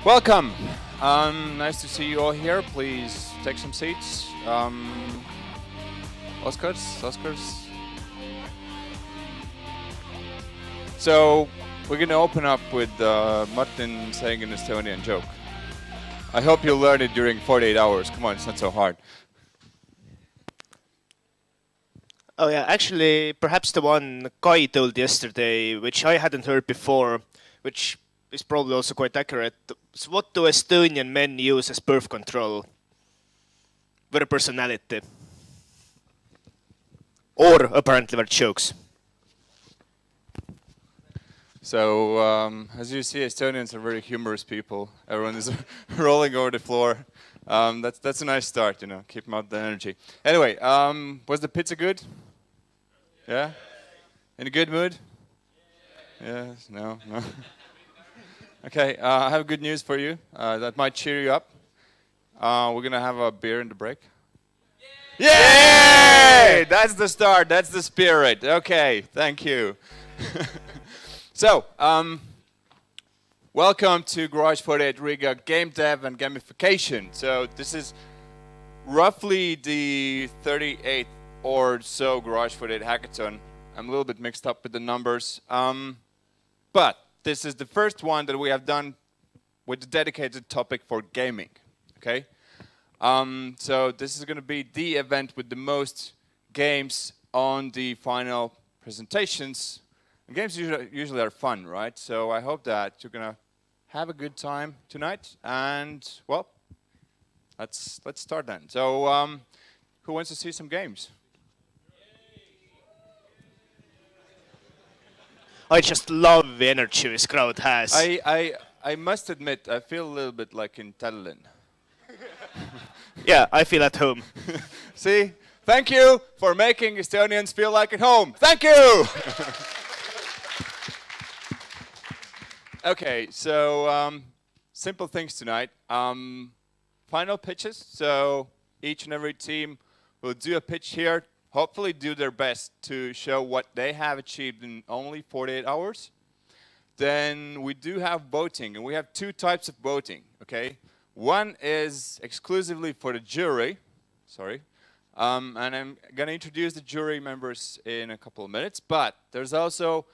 Welcome. Nice to see you all here. Please take some seats. Oscars. So we're going to open up with Martin saying an Estonian joke. I hope you'll learn it during 48 hours. Come on, it's not so hard. Oh yeah, actually, perhaps the one Kai told yesterday, which I hadn't heard before, which is probably also quite accurate. So what do Estonian men use as birth control? Their personality. Or apparently their jokes. So as you see, Estonians are very humorous people. Everyone is rolling over the floor. That's a nice start, you know, keep them out the energy. Anyway, was the pizza good? Yeah? In a good mood? Yes, no. Okay, I have good news for you. That might cheer you up. We're going to have a beer in the break. Yay! That's the start. That's the spirit. Okay, thank you. So, welcome to Garage48 Riga GameDev and Gamification. So, this is roughly the 38th or so Garage48 hackathon. I'm a little bit mixed up with the numbers. But this is the first one that we have done with a dedicated topic for gaming. Okay? So, this is going to be the event with the most games on the final presentations. And games usually are fun, right? So I hope that you're going to have a good time tonight. And, well, let's start then. So who wants to see some games? I just love the energy this crowd has. I must admit, I feel a little bit like in Tallinn. Yeah, I feel at home. See? Thank you for making Estonians feel like at home. Thank you! Okay, so simple things tonight. Final pitches. So each and every team will do a pitch here, hopefully do their best to show what they have achieved in only 48 hours. Then we do have voting, and we have two types of voting, okay? One is exclusively for the jury, and I'm going to introduce the jury members in a couple of minutes, but there's also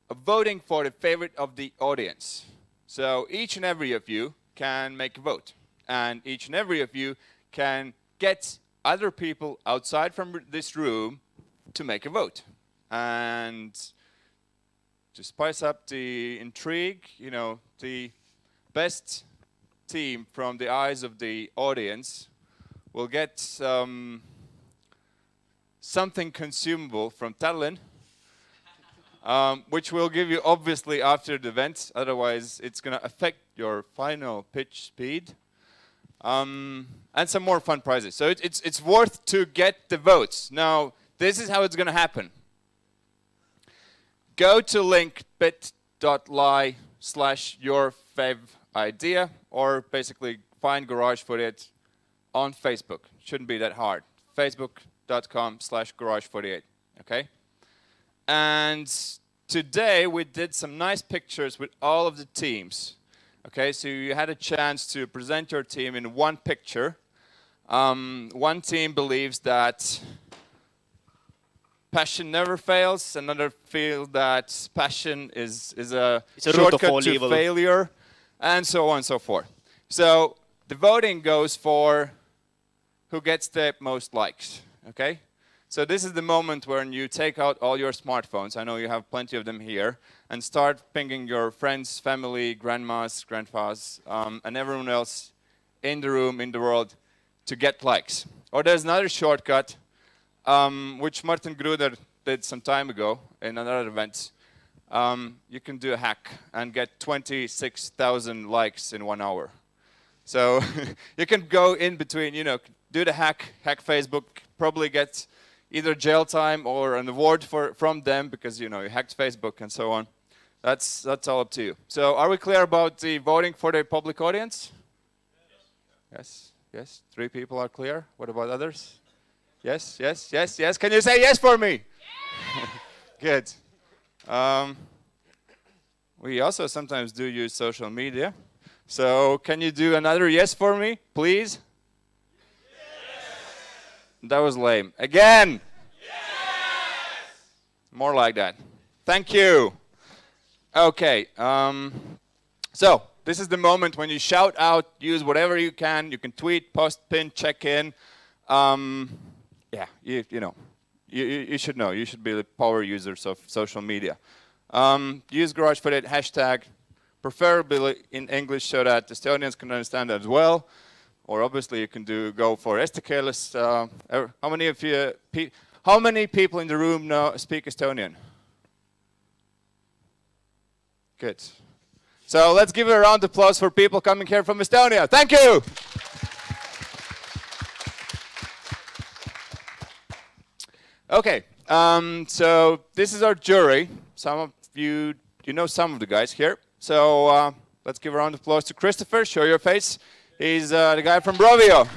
a voting for the favorite of the audience. So each and every of you can make a vote. And each and every of you can get other people outside from this room to make a vote. And to spice up the intrigue, you know, the best team from the eyes of the audience will get something consumable from Tallinn. Which we'll give you obviously after the event, otherwise it's going to affect your final pitch speed. And some more fun prizes. So it's worth to get the votes. Now, this is how it's going to happen. Go to link bit.ly/yourfavidea, or basically find Garage48 on Facebook. Shouldn't be that hard. Facebook.com/Garage48. Okay? And today we did some nice pictures with all of the teams. Okay, so you had a chance to present your team in one picture. One team believes that passion never fails. Another feels that passion is a shortcut to failure, and so on and so forth. So the voting goes for who gets the most likes. Okay. So this is the moment when you take out all your smartphones, I know you have plenty of them here, and start pinging your friends, family, grandmas, grandpas, and everyone else in the room, in the world, to get likes. Or there's another shortcut, which Martin Gruder did some time ago in another event. You can do a hack and get 26,000 likes in 1 hour. So you can go in between, you know, do the hack Facebook, probably get either jail time or an award from them because, you know, you hacked Facebook and so on. That's all up to you. So are we clear about the voting for the public audience? Yes. Yes. 3 people are clear. What about others? Yes. Yes. Yes. Yes. Can you say yes for me? Good. We also sometimes do use social media. So can you do another yes for me, please? Yes. That was lame. Again. Yes. More like that. Thank you. Okay. So this is the moment when you shout out, use whatever you can. You can tweet, post, pin, check in. Yeah, you know, you should know. You should be the power users of social media. Use Garage48 hashtag, preferably in English so that Estonians can understand it as well. Or obviously you can go for STKless. How many people in the room speak Estonian? Good. So let's give a round of applause for people coming here from Estonia. Thank you. Okay, so this is our jury. Some of you know some of the guys here. So let's give a round of applause to Christopher. Show your face. He's the guy from Rovio.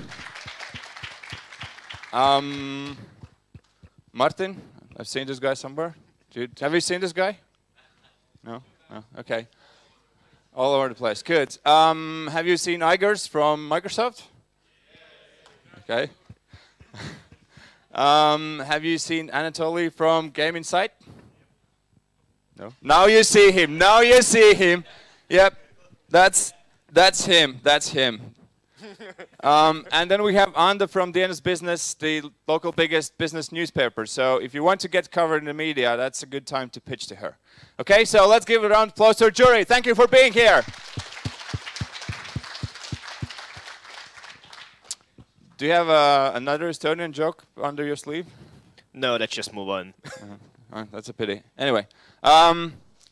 Martin, I've seen this guy somewhere. Have you seen this guy? No? No? Okay. All over the place. Good. Have you seen Igors from Microsoft? Okay. Have you seen Anatoly from Game Insight? No. Now you see him. Now you see him. Yep. That's him. That's him. And then we have Anda from DNS Business, the local biggest business newspaper. So if you want to get covered in the media, that's a good time to pitch to her. Okay, so let's give a round of applause to our jury. Thank you for being here. Do you have another Estonian joke under your sleeve? No, let's just move on. That's a pity. Anyway,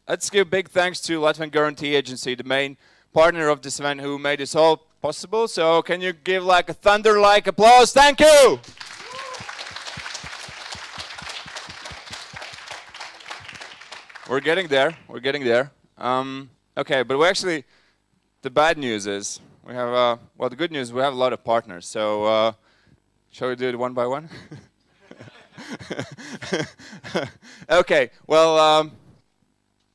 let's give big thanks to Latvian Guarantee Agency, the main partner of this event, who made this all possible. So can you give like a thunder-like applause? Thank you! We're getting there. We're getting there. Okay, but we actually, the bad news is we have, well, the good news, we have a lot of partners. So shall we do it one by one? Okay, well,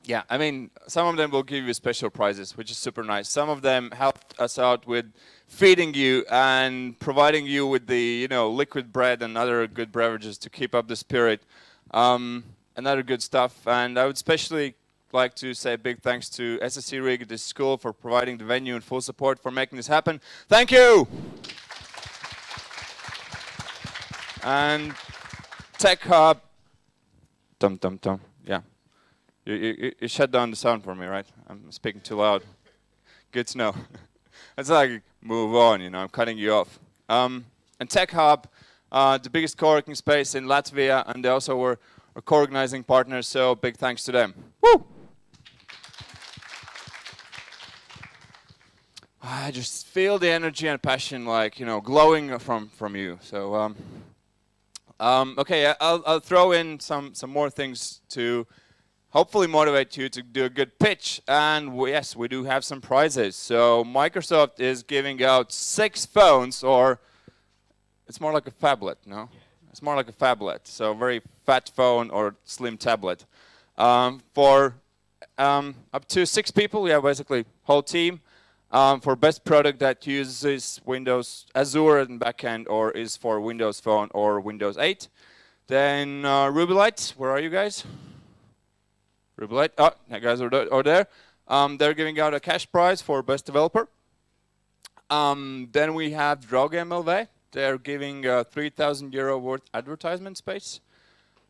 yeah, I mean, some of them will give you special prizes, which is super nice. Some of them helped us out with feeding you and providing you with the, you know, liquid bread and other good beverages to keep up the spirit. And other good stuff. And I would especially like to say a big thanks to SSC Riga, this school, for providing the venue and full support for making this happen. Thank you! And Tech Hub. Dum dum dum. Yeah. You shut down the sound for me, right? I'm speaking too loud. Good to know. It's like, move on, you know, I'm cutting you off. And Tech Hub, the biggest co-working space in Latvia, and they also were our co-organizing partners, so big thanks to them. Woo! I just feel the energy and passion, like, you know, glowing from you. So, okay, I'll throw in some more things to hopefully motivate you to do a good pitch. And yes, we do have some prizes. So Microsoft is giving out 6 phones, or it's more like a phablet, no? It's more like a phablet, so very fat phone or slim tablet. For up to 6 people, we have basically whole team. For best product that uses Windows Azure in backend or is for Windows Phone or Windows 8. Then Rubylight, where are you guys? Rubylight, oh, you guys are there. They're giving out a cash prize for best developer. Then we have gamedev.lv. They're giving €3,000 worth advertisement space.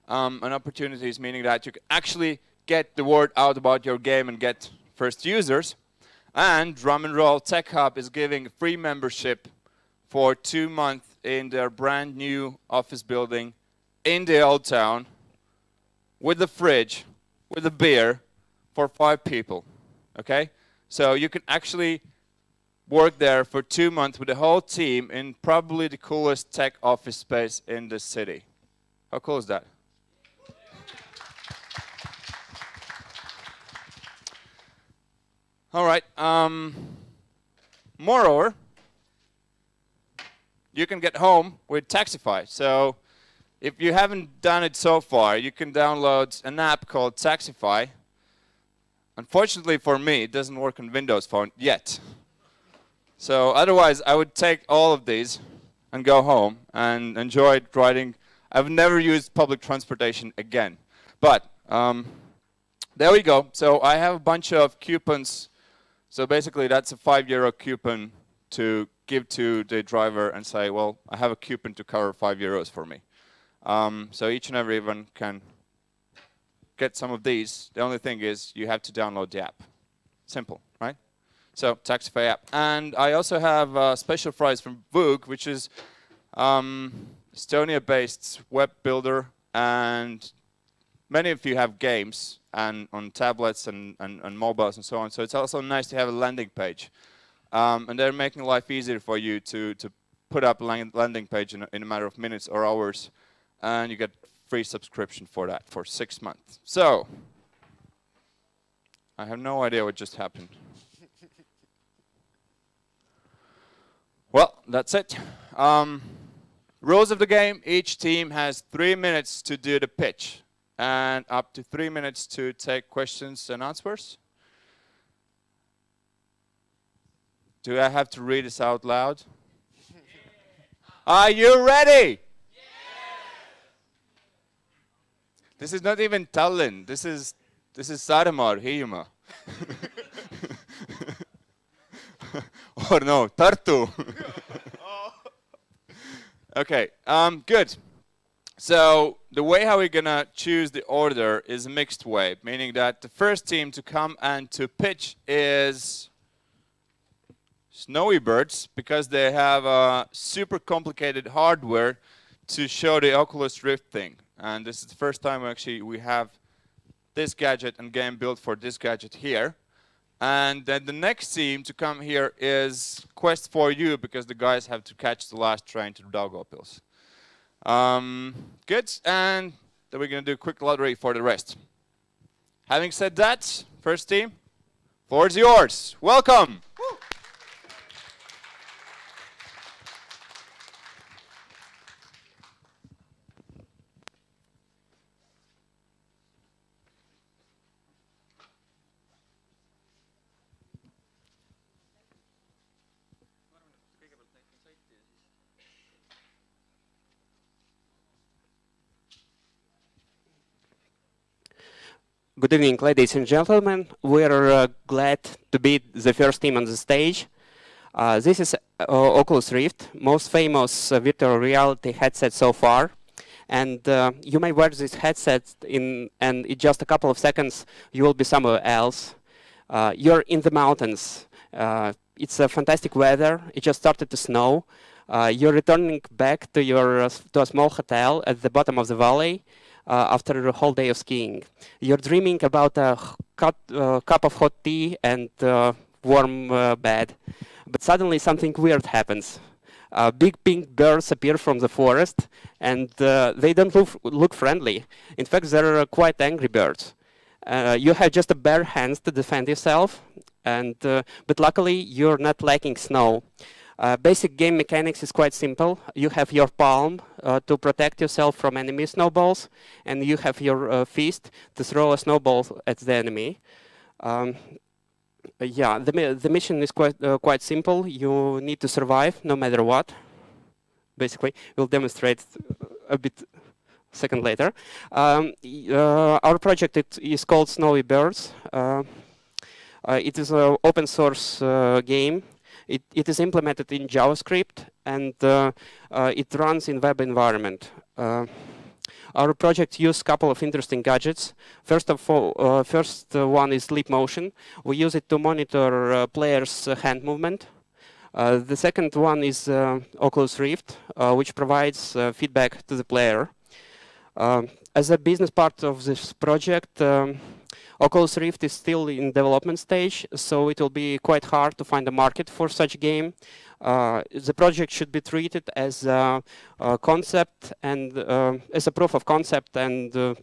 And opportunities, meaning that you can actually get the word out about your game and get first users. And Drum and Roll Tech Hub is giving free membership for 2 months in their brand new office building in the old town with a fridge, with a beer for 5 people. Okay? So you can actually work there for 2 months with the whole team in probably the coolest tech office space in the city. How cool is that? All right. Moreover, you can get home with Taxify. So if you haven't done it so far, you can download an app called Taxify. Unfortunately for me, it doesn't work on Windows Phone yet. So otherwise, I would take all of these and go home and enjoy riding. I've never used public transportation again. But there we go. So I have a bunch of coupons. So basically, that's a €5 coupon to give to the driver and say, well, I have a coupon to cover €5 for me. So each and every one can get some of these. The only thing is you have to download the app. Simple, right? So Taxify app. And I also have special prize from Voog, which is Estonia-based web builder. And many of you have games and on tablets and mobiles and so on. So it's also nice to have a landing page. And they're making life easier for you to put up a landing page in a matter of minutes or hours. And you get free subscription for that for 6 months. So I have no idea what just happened. Well, that's it. Rules of the game, each team has 3 minutes to do the pitch and up to 3 minutes to take questions and answers. Do I have to read this out loud? Are you ready? This is not even Tallinn. This is Saaremaa, Hiiumaa. Or no, Tartu. Okay, good. So the way how we're gonna choose the order is a mixed way, meaning that the first team to come and to pitch is Snowy Birds, because they have a super complicated hardware to show the Oculus Rift thing. And this is the first time actually we have this gadget and game built for this gadget here. And then the next team to come here is Quest for You, because the guys have to catch the last train to Daugavpils. Good, and then we're going to do a quick lottery for the rest. Having said that, first team, floor is yours. Welcome. Woo. Good evening, ladies and gentlemen. We are glad to be the first team on the stage. This is Oculus Rift, most famous virtual reality headset so far. And you may wear this headset and in just a couple of seconds you will be somewhere else. You're in the mountains. It's a fantastic weather. It just started to snow. You're returning back to a small hotel at the bottom of the valley. After a whole day of skiing. You're dreaming about a cup of hot tea and warm bed. But suddenly something weird happens. Big pink birds appear from the forest, and they don't look friendly. In fact, they're quite angry birds. You have just a bare hands to defend yourself, but luckily you're not lacking snow. Basic game mechanics is quite simple. You have your palm to protect yourself from enemy snowballs, and you have your fist to throw a snowball at the enemy. Yeah, the mission is quite simple. You need to survive no matter what. Basically, we'll demonstrate a bit second later. Our project is called Snowy Birds. It is an open source game. It is implemented in JavaScript, and it runs in web environment. Our project uses a couple of interesting gadgets. First one is Leap Motion. We use it to monitor players' hand movement. The second one is Oculus Rift, which provides feedback to the player. As a business part of this project, Oculus Rift is still in development stage, so it will be quite hard to find a market for such a game. The project should be treated as a concept and as a proof of concept, and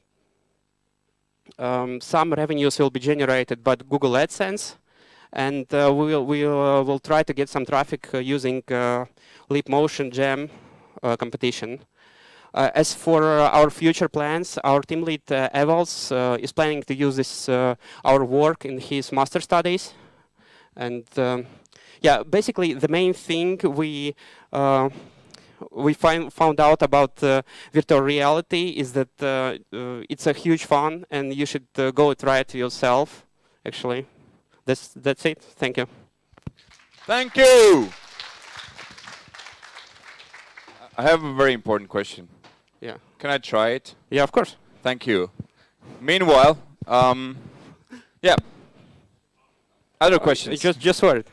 some revenues will be generated by Google AdSense, and we will try to get some traffic using Leap Motion Jam competition. As for our future plans, our team lead Evals is planning to use this our work in his master studies, and Yeah, basically the main thing we found out about virtual reality is that it's a huge fun, and you should go try it yourself. Actually, that's it. Thank you. Thank you. I have a very important question. Yeah. Can I try it? Yeah, of course. Thank you. Meanwhile, yeah. Other questions? Just for it.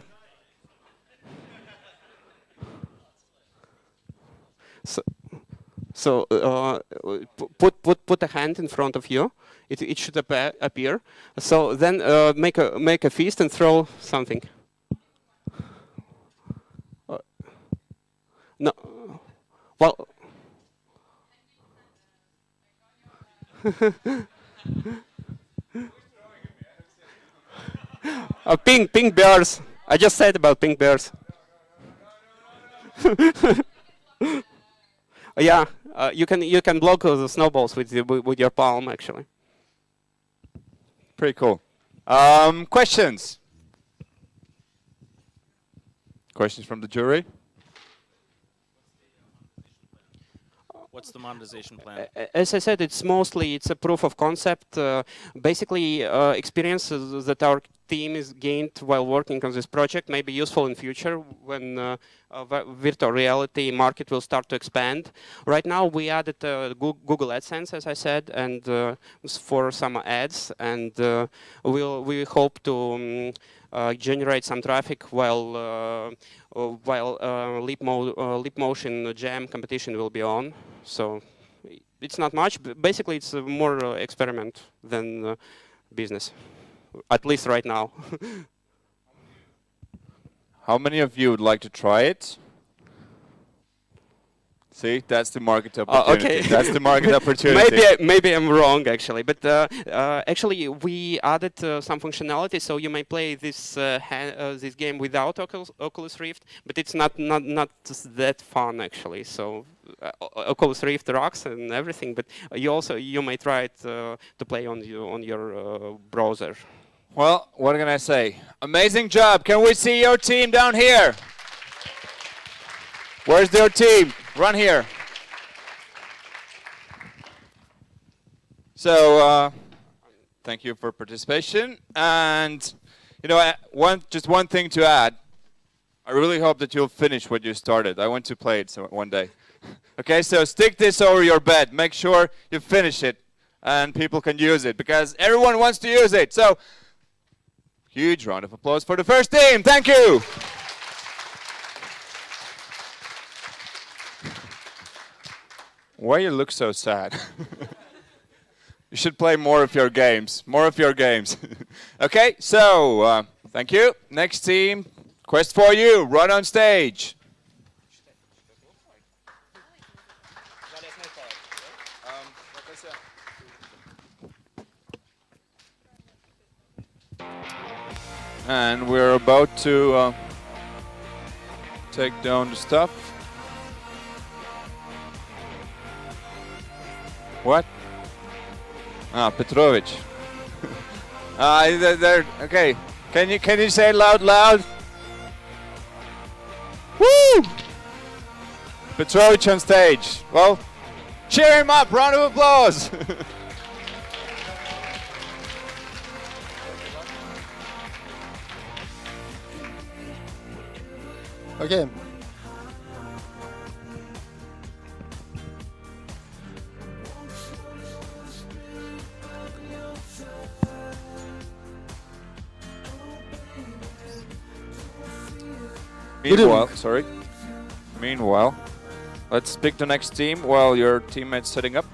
So put a hand in front of you. It should appear. So then make a fist and throw something. No. Well. Pink bears. I just said about pink bears. Yeah, you can block the snowballs with your palm actually. Pretty cool. Questions? Questions from the jury? What's the monetization plan? As I said, it's a proof of concept. Basically, experiences that our team is gained while working on this project may be useful in future when virtual reality market will start to expand. Right now, we added Google AdSense, as I said, and for some ads, and we hope to generate some traffic while Leap Motion Jam competition will be on. So it's not much. But basically, it's more experiment than business, at least right now. How many of you would like to try it? See, that's the market opportunity. Okay. That's the market opportunity. Maybe I'm wrong actually, but actually we added some functionality, so you may play this this game without Oculus Rift, but it's not that fun actually. So Oculus Rift rocks and everything, but you may try it to play on your browser. Well, what can I say? Amazing job! Can we see your team down here? Where's your team? Run here. So, thank you for participation. And, you know, just one thing to add. I really hope that you'll finish what you started. I want to play it one day. Okay, so stick this over your bed. Make sure you finish it and people can use it because everyone wants to use it. So, huge round of applause for the first team. Thank you. Why you look so sad? You should play more of your games. More of your games. Okay, so thank you. Next team, quest for you. Run on stage. And we're about to take down the stuff. What? Ah, Petrovic. Okay. Can you say it loud? Woo! Petrovic on stage. Well, cheer him up. Round of applause. Okay. Meanwhile, let's pick the next team while your teammate's setting up.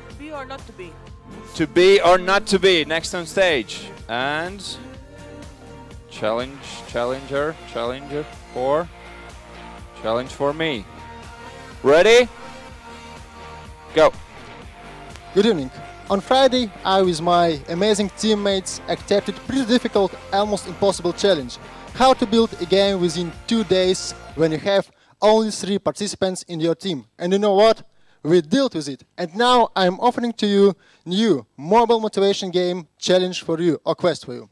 To be or not to be? To be or not to be, next on stage. And challenge for me. Ready? Go. Good evening. On Friday, I with my amazing teammates accepted pretty difficult, almost impossible challenge. How to build a game within 2 days when you have only 3 participants in your team. And you know what? we dealt with it. And now I'm offering to you new mobile motivation game challenge for you, or quest for you.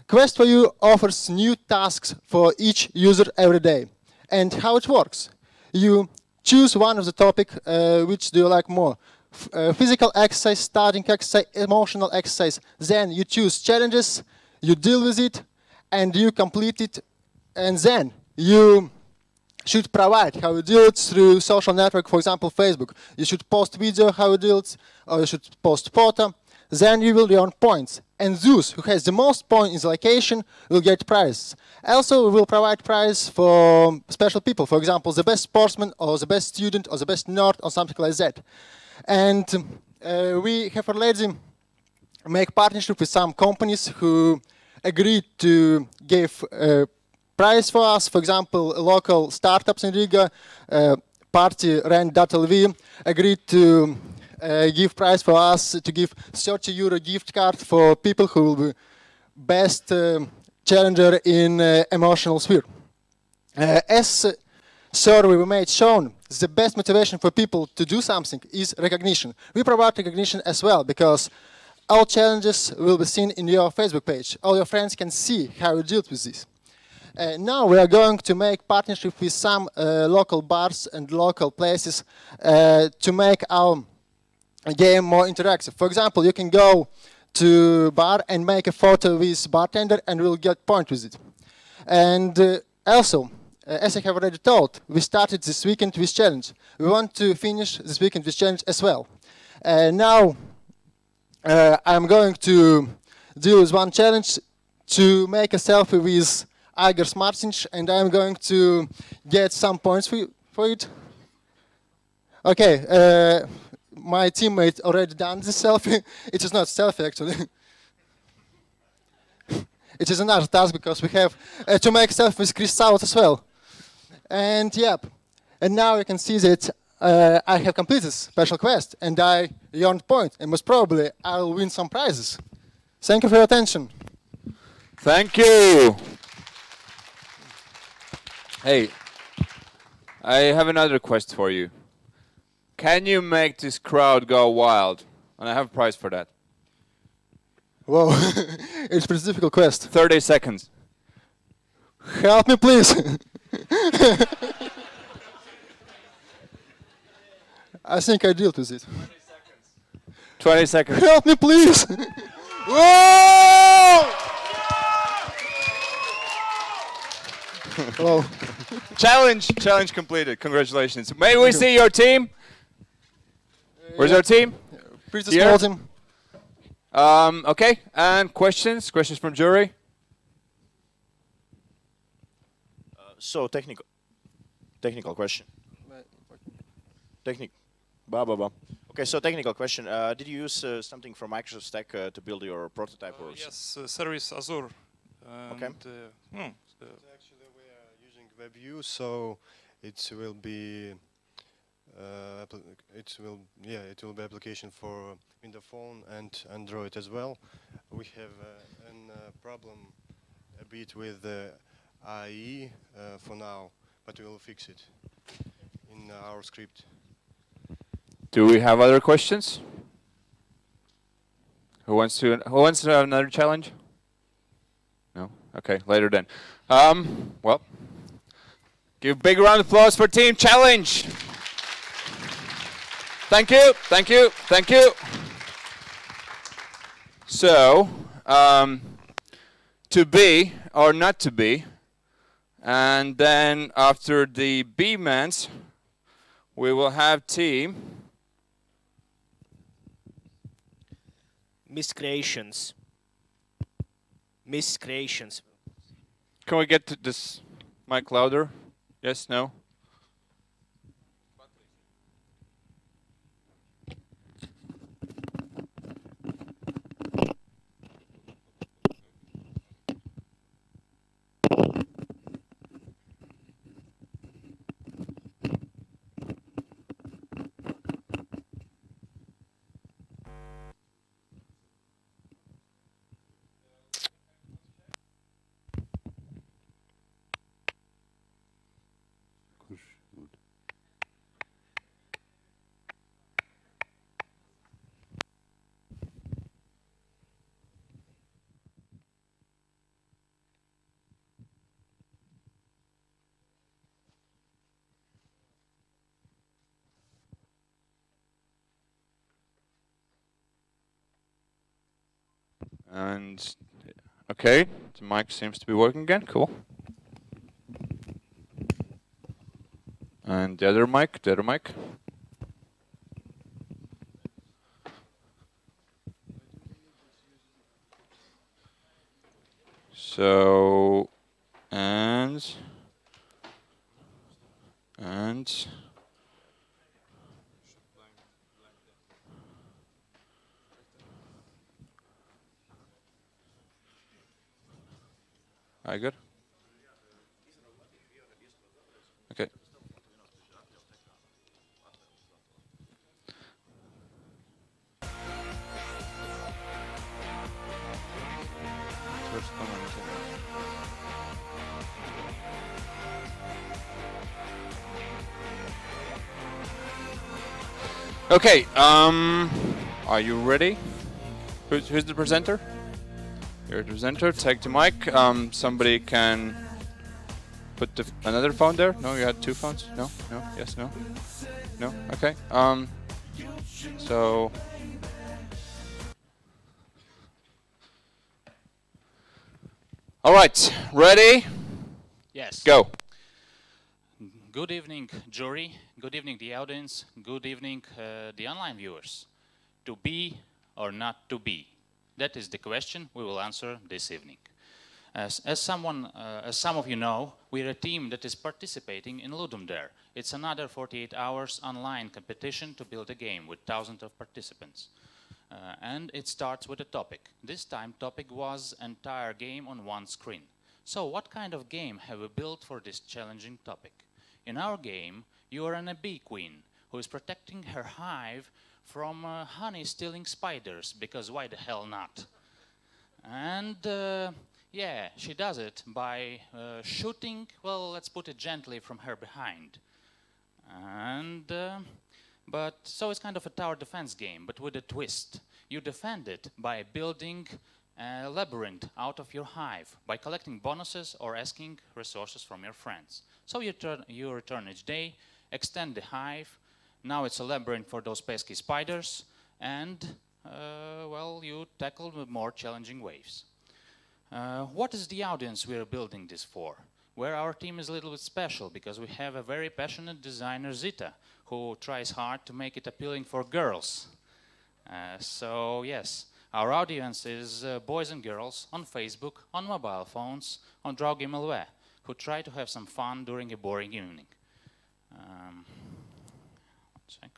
Quest for you offers new tasks for each user every day. And how it works? You choose one of the topic, which do you like more? Physical exercise, starting exercise, emotional exercise. Then you choose challenges, you deal with it, and you complete it. And then you should provide how you do it through social network, for example, Facebook. You should post video how you do it, or you should post photo. Then you will earn points. And those who has the most points in the location will get prizes. Also, we will provide prize for special people. For example, the best sportsman, or the best student, or the best nerd, or something like that. And we have already make partnership with some companies who agreed to give prize for us. For example, local startups in Riga, party rent.lv agreed to give prize for us to give €30 gift card for people who will be best challenger in emotional sphere. As survey we made shown, the best motivation for people to do something is recognition. We provide recognition as well because all challenges will be seen in your Facebook page. All your friends can see how you dealt with this. Now we are going to make partnership with some local bars and local places to make our game more interactive. For example, you can go to bar and make a photo with bartender and we'll get point with it. And also, as I have already told, we started this weekend with challenge. We want to finish this weekend with challenge as well. Now I'm going to do one challenge to make a selfie with Igor Smartins, and I'm going to get some points for it. Okay, my teammate already done this selfie. It is not selfie actually. It is another task because we have to make selfie with Chris South as well. And yep, and now you can see that I have completed this special quest and I earned points, and most probably I will win some prizes. Thank you for your attention. Thank you. Hey, I have another quest for you. Can you make this crowd go wild? And I have a prize for that. Whoa, it's a pretty difficult quest. 30 seconds. Help me, please. I think I dealt with it. 20 seconds. Help me, please. Whoa! Hello. Challenge completed. Congratulations. May we see your team? Where's our team? Pretty small team. Okay, and questions? Questions from jury? So technical question. Okay, so technical question. Did you use something from Microsoft Stack to build your prototype? Or yes, service Azure. Okay. Actually, we are using WebView, so it will be it will be application for Windows Phone and Android as well. We have a problem a bit with the IE for now, but we will fix it in our script. Do we have other questions? Who wants to have another challenge? No? Okay, later then. Well, give a big round of applause for Team Challenge. Thank you, thank you, thank you. So, to be or not to be, and then after the B-mans, we will have team Miscreations. Miscreations. Can we get to this mic louder? Yes, no? And okay, the mic seems to be working again. Cool. And the other mic, the other mic. So, and I good? Okay. Okay, are you ready? Who's the presenter? You're the presenter, take the mic. Somebody can put another phone there? No, you had two phones? No, no, yes, no? No, okay. So... All right, ready? Yes. Go. Good evening, jury. Good evening, the audience. Good evening, the online viewers. To be or not to be? That is the question we will answer this evening. As some of you know, we're a team that is participating in Ludum Dare. It's another 48 hours online competition to build a game with thousands of participants. And it starts with a topic. This time, topic was entire game on one screen. So what kind of game have we built for this challenging topic? In our game, you are a bee queen who is protecting her hive from honey-stealing spiders, because why the hell not? And yeah, she does it by shooting, well, let's put it gently, from her behind. And so it's kind of a tower defense game, but with a twist. You defend it by building a labyrinth out of your hive, by collecting bonuses or asking resources from your friends. So you return each day, extend the hive. Now it's a labyrinth for those pesky spiders, and well, you tackle the more challenging waves. What is the audience we are building this for? Where our team is a little bit special, because we have a very passionate designer, Zita, who tries hard to make it appealing for girls. So yes, our audience is boys and girls on Facebook, on mobile phones, on gamedev.lv, who try to have some fun during a boring evening. One sec.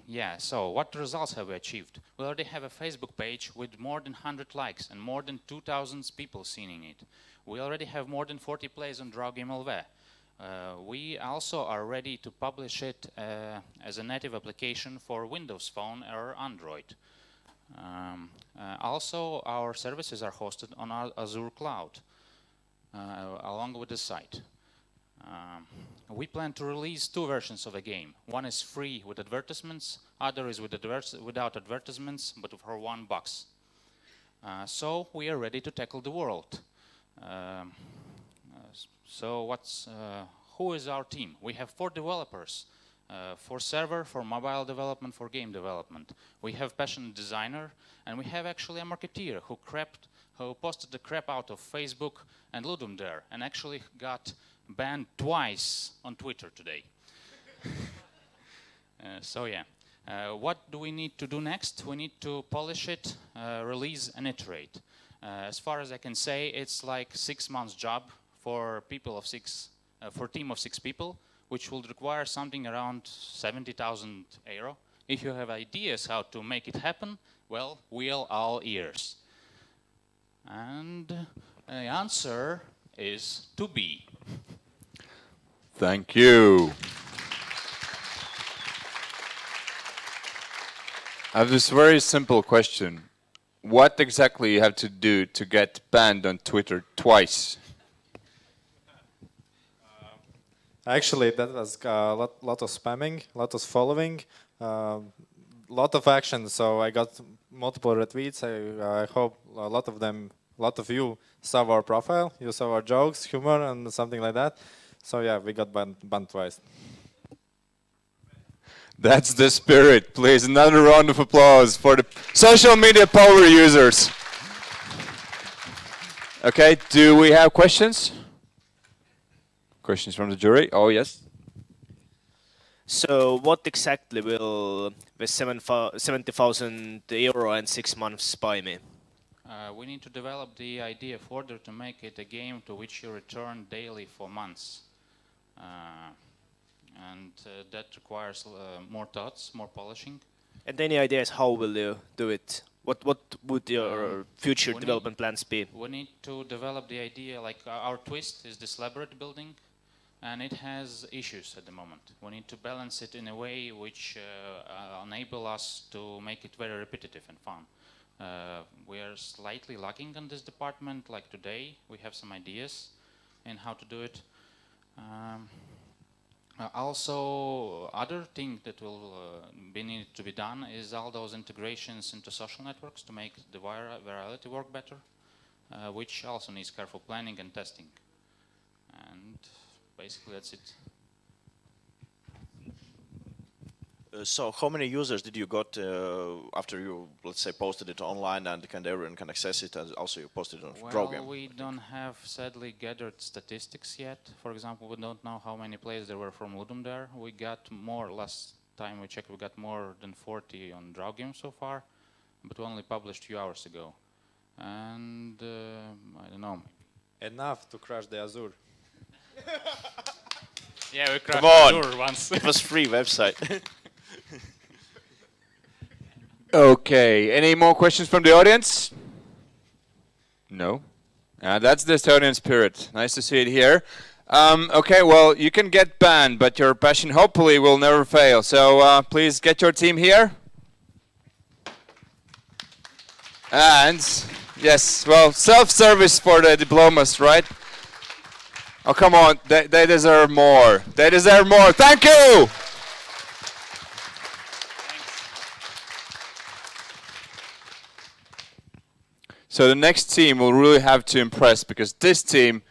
Yeah, so what results have we achieved? We already have a Facebook page with more than 100 likes and more than 2,000 people seeing it. We already have more than 40 plays on gamedev.lv. We also are ready to publish it as a native application for Windows Phone or Android. Also, our services are hosted on our Azure cloud, along with the site. We plan to release two versions of the game. One is free with advertisements, other is without advertisements, but for $1. So we are ready to tackle the world. So who is our team? We have 4 developers, for server, for mobile development, for game development. We have passionate designer, and we have actually a marketeer who posted the crap out of Facebook and Ludum Dare, and actually got banned twice on Twitter today. So yeah, what do we need to do next? We need to polish it, release and iterate. As far as I can say, it's like 6 months job for for a team of 6 people, which will require something around 70,000 euro. If you have ideas how to make it happen, well, we're all ears. And the answer is to be. Thank you. I have this very simple question. What exactly you have to do to get banned on Twitter twice? Actually, that was a lot of spamming, a lot of following, lot of action. So I got multiple retweets. I hope a lot of you saw our profile, you saw our jokes, humor, and something like that. So yeah, we got banned twice. That's the spirit. Please, another round of applause for the social media power users. Okay, do we have questions? Questions from the jury? Oh, yes. So what exactly will the 70,000 euro and 6 months buy me? We need to develop the idea further to make it a game to which you return daily for months. And that requires more thoughts, more polishing. And any ideas how will you do it? What would your future development plans be? We need to develop the idea, like our twist is this laboratory building, and it has issues at the moment. We need to balance it in a way which enable us to make it very repetitive and fun. We are slightly lacking in this department, like today. We have some ideas in how to do it. Also, other thing that will be needed to be done is all those integrations into social networks to make the virality work better, which also needs careful planning and testing. And basically that's it. So how many users did you got after you, let's say, posted it online and everyone can access it, and also you posted it on Draw Game? Well, we don't have, sadly, gathered statistics yet. For example, we don't know how many players there were from Ludum there. We got more, last time we checked, we got more than 40 on Draw Game so far, but we only published a few hours ago. And I don't know. Enough to crash the Azure. Yeah, we crashed Come on. Azure once. It was free website. Okay, any more questions from the audience? No? That's the Estonian spirit. Nice to see it here. Okay, well, you can get banned, but your passion hopefully will never fail. So please get your team here. And, yes, well, self-service for the diplomas, right? Oh, come on, they deserve more. They deserve more. Thank you! So the next team will really have to impress, because this team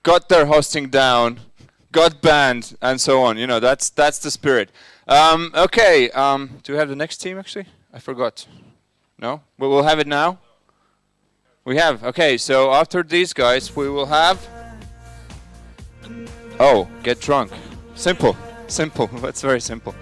got their hosting down, got banned, and so on. You know, that's the spirit. Okay, do we have the next team actually? I forgot. No? But we'll have it now? We have. Okay, so after these guys, we will have... Oh, get drunk. Simple. Simple. That's very simple.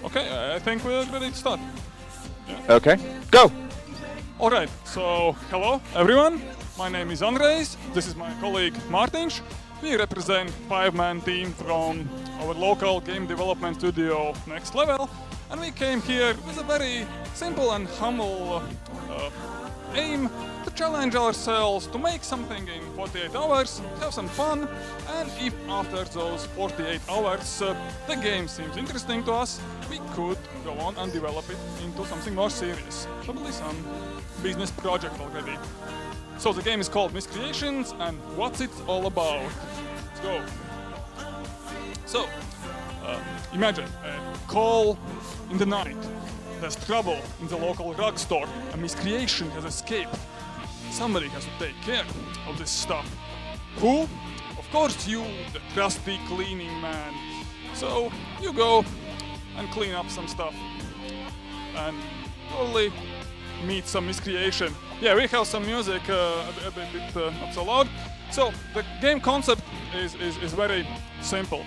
Okay, I think we're ready to start. Yeah. Okay, go! Alright, so hello everyone. My name is Andres. This is my colleague Martins. We represent 5-man team from our local game development studio Next Level. And we came here with a very simple and humble aim to challenge ourselves to make something in 48 hours, have some fun, and if after those 48 hours the game seems interesting to us, we could go on and develop it into something more serious, probably some business project already. So the game is called Miscreations, and what's it all about? Let's go. So, imagine a call in the night. There's trouble in the local drugstore. A miscreation has escaped. Somebody has to take care of this stuff. Who? Of course you, the trusty cleaning man. So you go and clean up some stuff. And probably meet some miscreation. Yeah, we have some music a bit not so loud. So the game concept is very simple.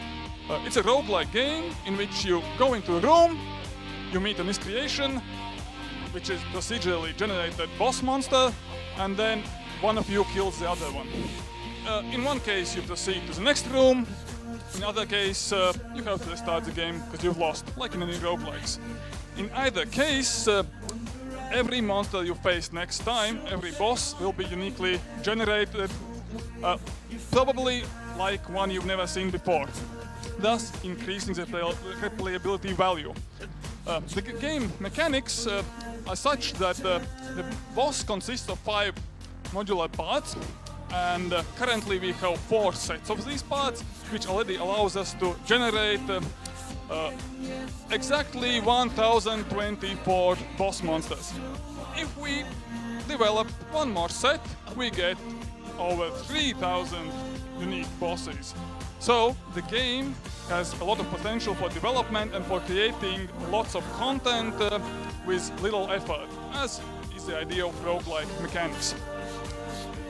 It's a roguelike game in which you go into a room, you meet a miscreation, which is procedurally generated boss monster, and then one of you kills the other one. In one case you proceed to the next room, in other case you have to restart the game because you've lost, like in any roguelikes. In either case, every monster you face next time, every boss will be uniquely generated, probably like one you've never seen before, thus increasing the replayability value. The game mechanics are such that the boss consists of 5 modular parts, and currently we have 4 sets of these parts, which already allows us to generate exactly 1024 boss monsters. if we develop one more set, we get over 3,000 unique bosses. So the game has a lot of potential for development and for creating lots of content with little effort, as is the idea of roguelike mechanics.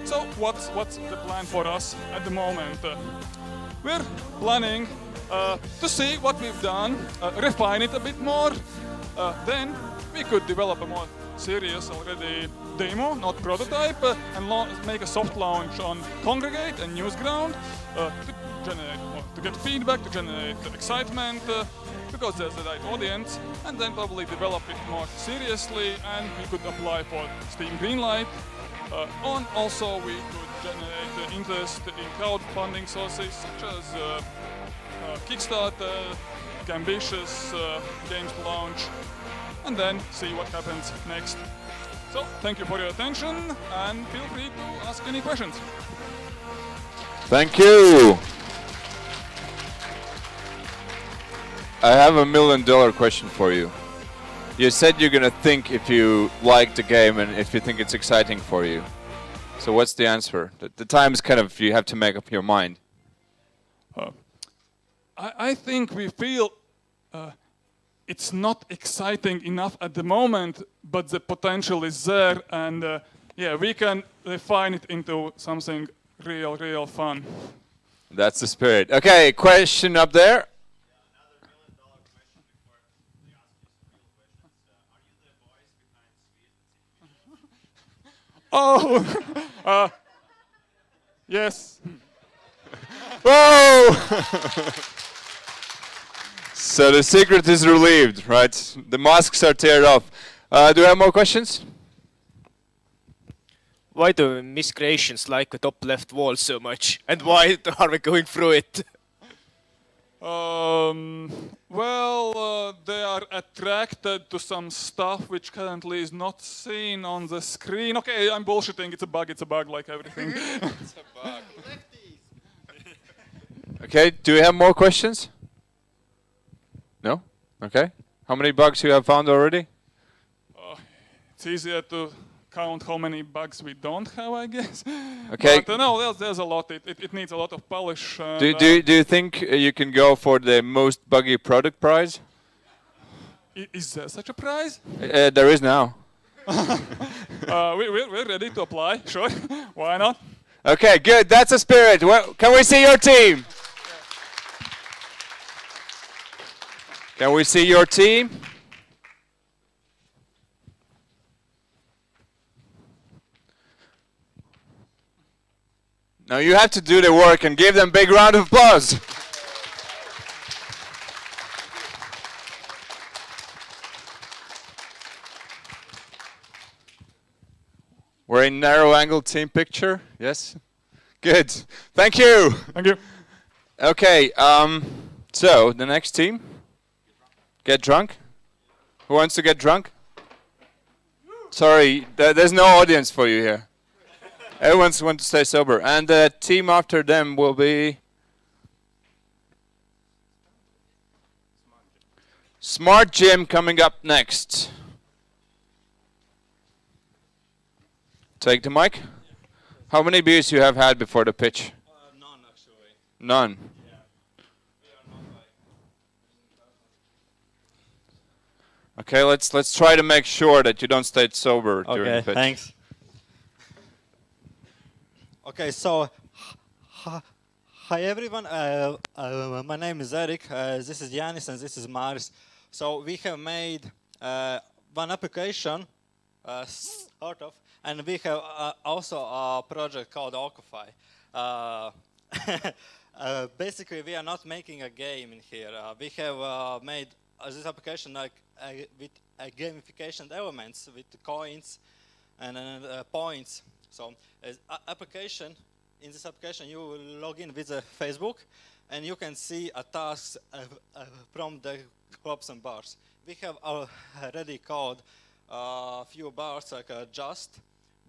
So what's the plan for us at the moment? We're planning to see what we've done, refine it a bit more, then we could develop a more serious already demo, not prototype, and make a soft launch on Congregate and Newsground to get feedback, to generate excitement, because there's the right audience, and then probably develop it more seriously, and we could apply for Steam Greenlight. Also, we could generate interest in crowdfunding sources such as Kickstarter, Gambitious, Games to Launch, and then see what happens next. So, thank you for your attention, and feel free to ask any questions. Thank you. I have $1 million question for you. You said you're gonna think if you like the game and if you think it's exciting for you. So what's the answer? The time is kind of, you have to make up your mind. I think we feel it's not exciting enough at the moment, but the potential is there, and yeah, we can refine it into something real fun. That's the spirit. Okay, question up there. Oh, yes. Whoa! So the secret is relieved, right? The masks are teared off. Do you have more questions? Why do miscreations like the top left wall so much? And why are we going through it? Well, they are attracted to some stuff which currently is not seen on the screen. Okay, I'm bullshitting. It's a bug like everything. It's a bug. Okay, do we have more questions? No? Okay. How many bugs you have found already? It's easier to count how many bugs we don't have, I guess. Okay. But no, there's a lot. It needs a lot of polish. Do you think you can go for the most buggy product prize? Is there such a prize? There is now. We're ready to apply. Sure. Why not? Okay, good. That's a spirit. Well, can we see your team? Can we see your team? Now you have to do the work and give them a big round of applause. We're in narrow angle team picture. Yes? Good. Thank you. Thank you. Okay, so the next team. Get drunk? Who wants to get drunk? Sorry, there's no audience for you here. Everyone wants to stay sober. And the team after them will be Smart Gym coming up next. Take the mic. How many beers you have had before the pitch? None, actually. None. Okay, let's try to make sure that you don't stay sober during the pitch. Okay, thanks. Okay, so hi everyone. My name is Eric. This is Yanis and this is Maris. So we have made one application, sort of, and we have also a project called Occupy. Basically, we are not making a game in here. We have made this application like with gamification elements, with coins and points. So, application, in this application, you will log in with Facebook, and you can see a task from the clubs and bars. We have already called a few bars like Just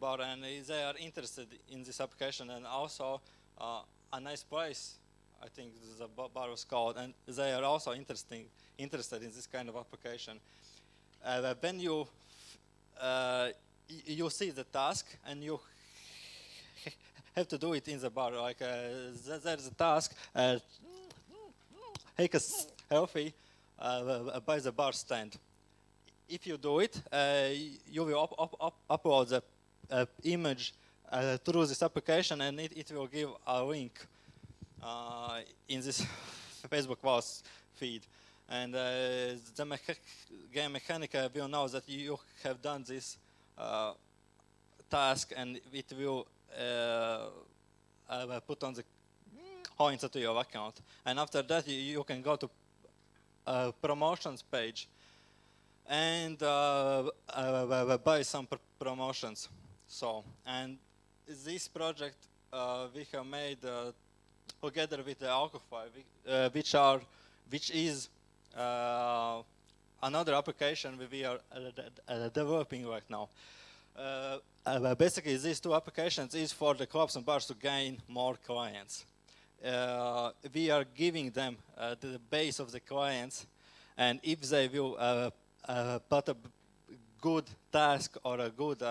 Bar, and they are interested in this application, and also a nice place, I think the bar was called, and they are also interested in this kind of application. When you you see the task and you have to do it in the bar. Like there's a task. Take a selfie by the bar stand. If you do it, you will upload the image through this application, and it will give a link in this Facebook Walls feed. And the game mechanic will know that you have done this task, and it will put on the coins to your account. And after that, you can go to promotions page and buy some promotions. So, and this project we have made together with the Alcohol, which is another application we are developing right now. Basically, these two applications is for the clubs and bars to gain more clients. We are giving them the base of the clients, and if they will put a good task or a good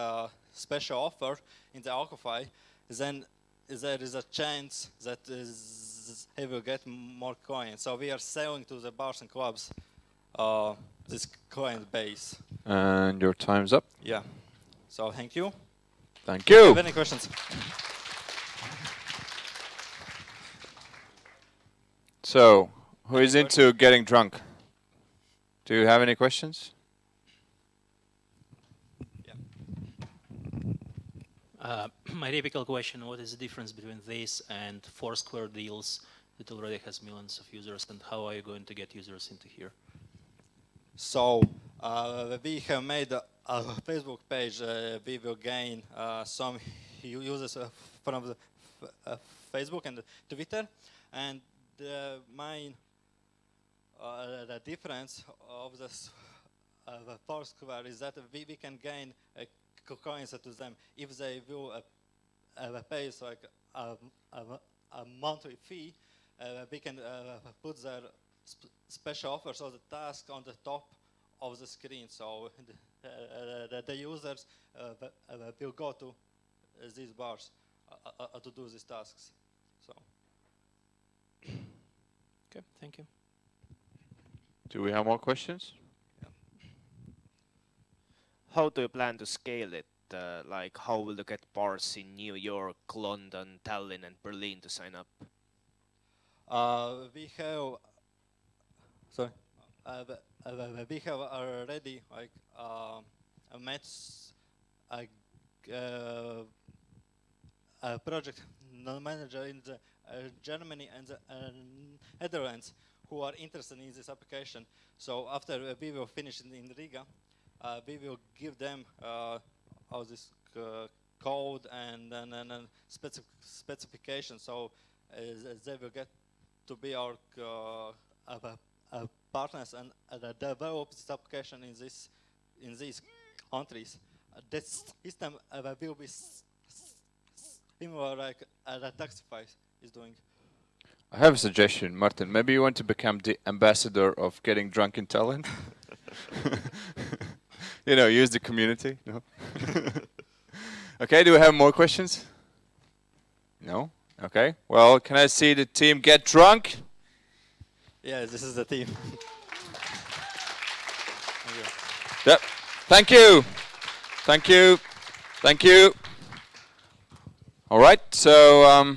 special offer in the Alcohol, then there is a chance that he will get more clients. So we are selling to the bars and clubs this client base. And your time's up. Yeah. So thank you. Thank you. Do you have any questions? So, who is into getting drunk? Do you have any questions? My typical question, what is the difference between this and Foursquare deals that already has millions of users, and how are you going to get users into here? So we have made a Facebook page. We will gain some users from the Facebook and Twitter, and the main the difference of this Foursquare is that we can gain coins to them if they will pay like a monthly fee. We can put their special offers or the task on the top of the screen, so the users will go to these bars to do these tasks. So. Okay, thank you. Do we have more questions? Yeah. How do you plan to scale it? Like, how will you get bars in New York, London, Tallinn, and Berlin to sign up? We have. Sorry. We have already like met a project manager in the Germany and the Netherlands who are interested in this application. So after we will finish in Riga, we will give them all this code and specification. So they will get to be our partners and develop this application in these countries. This system will be similar like Taxify is doing. I have a suggestion, Martin. Maybe you want to become the ambassador of getting drunk in Tallinn. You know, use the community. No. Okay. Do we have more questions? No. Okay. Well, can I see the team get drunk? Yeah, this is the team. Yep. Thank you. Thank you. Thank you. All right. So,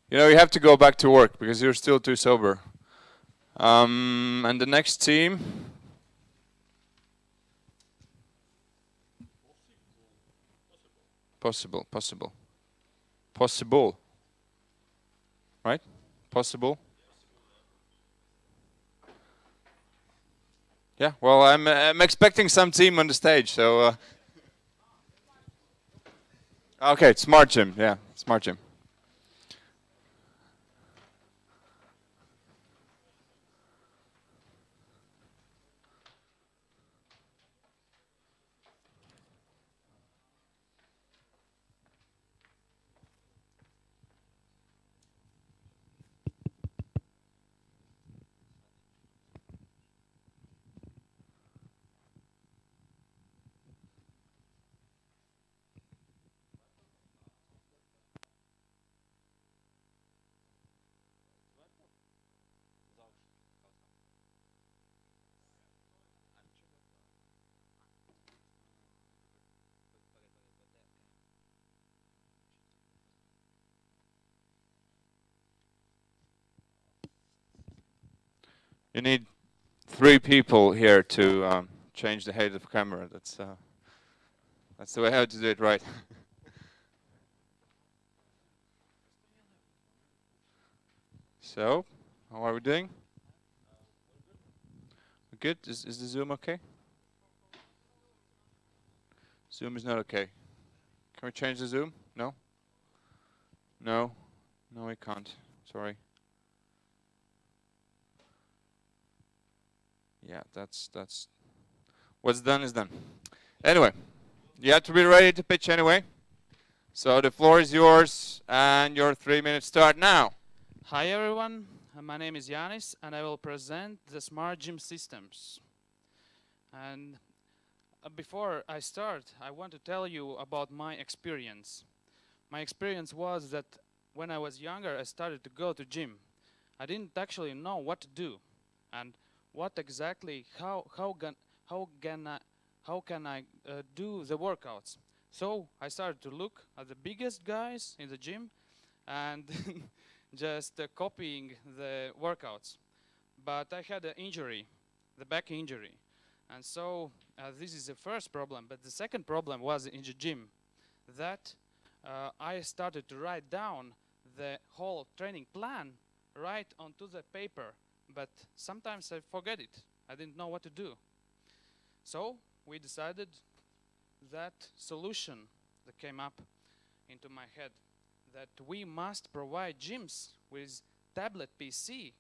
you know, you have to go back to work because you're still too sober. And the next team. Possible. Right? Possible. Yeah, well, I'm expecting some team on the stage, so... Okay, Smart Gym, yeah, Smart Gym. You need 3 people here to change the height of the camera. That's the way how to do it right. So, how are we doing? Good. Is the Zoom okay? Zoom is not okay. Can we change the Zoom? No? No? No, we can't. Sorry. Yeah, that's what's done is done. Anyway, you have to be ready to pitch anyway. So the floor is yours, and your 3 minutes start now. Hi everyone, my name is Yanis, and I will present the smart gym systems. And before I start, I want to tell you about my experience. My experience was that when I was younger, I started to go to gym. I didn't actually know what to do, and what exactly, how can I do the workouts. So I started to look at the biggest guys in the gym and just copying the workouts. But I had an injury, the back injury. And so this is the first problem. But the second problem was in the gym, that I started to write down the whole training plan right onto the paper. But sometimes I forget it. I didn't know what to do. So we decided that solution that came up into my head, that we must provide gyms with tablet PC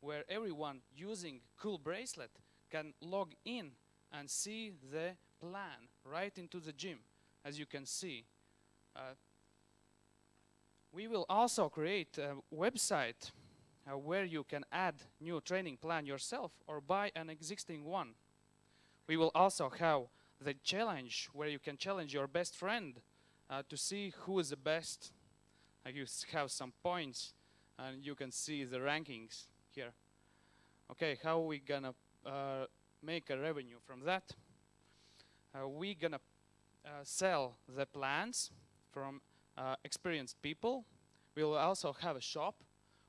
where everyone using cool bracelet can log in and see the plan right into the gym, as you can see. We will also create a website where you can add new training plan yourself or buy an existing one. We will also have the challenge where you can challenge your best friend to see who is the best. You have some points and you can see the rankings here. Okay, how are we gonna make a revenue from that? We're gonna sell the plans from experienced people. We will also have a shop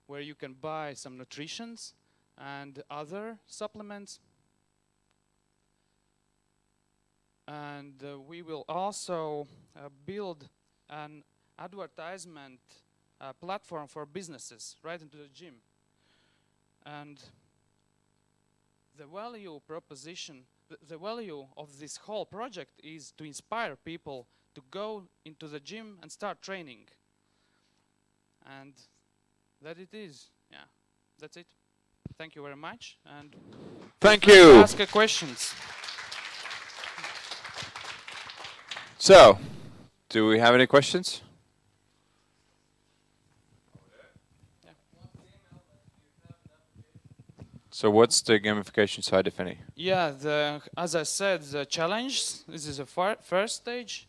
where you can buy some nutritions and other supplements. And we will also build an advertisement platform for businesses right into the gym. And the value proposition, the value of this whole project is to inspire people to go into the gym and start training. And that it is. Yeah, that's it. Thank you very much. And thank you. Ask questions. So, do we have any questions? So what's the gamification side, if any? Yeah, as I said, the challenge, this is a first stage.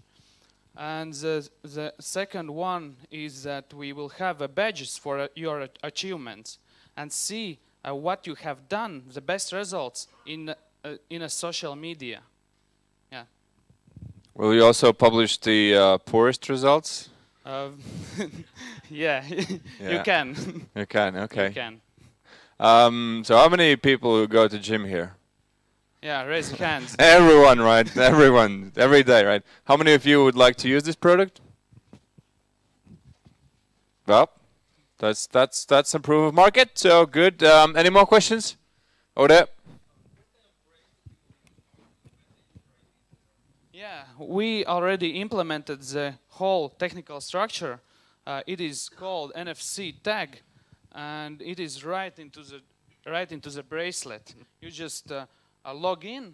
And the second one is that we will have badges for your achievements and see what you have done, the best results in a social media. Yeah. Will you also publish the poorest results? Yeah, you can. You can, okay. You can. So how many people who go to gym here? Yeah, raise your hands. Everyone, right? Everyone, every day, right? How many of you would like to use this product? Well, that's some proof of market. So good. Any more questions? Over there. Yeah, we already implemented the whole technical structure. It is called NFC tag, and it is right into the bracelet. You just log in,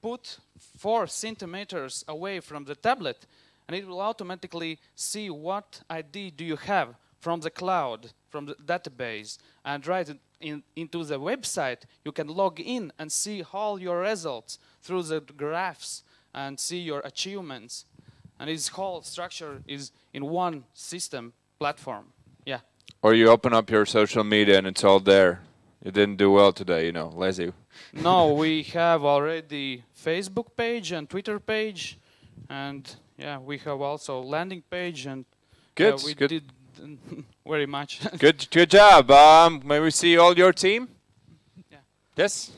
put 4 centimeters away from the tablet, and it will automatically see what ID do you have from the cloud, from the database, and right into the website. You can log in and see all your results through the graphs and see your achievements. And this whole structure is in one system platform. Yeah. Or you open up your social media and it's all there. You didn't do well today, you know, lazy. No, we have already Facebook page and Twitter page, and yeah, we have also landing page, and good. We good. did very much. Good job. May we see all your team? Yeah. Yes.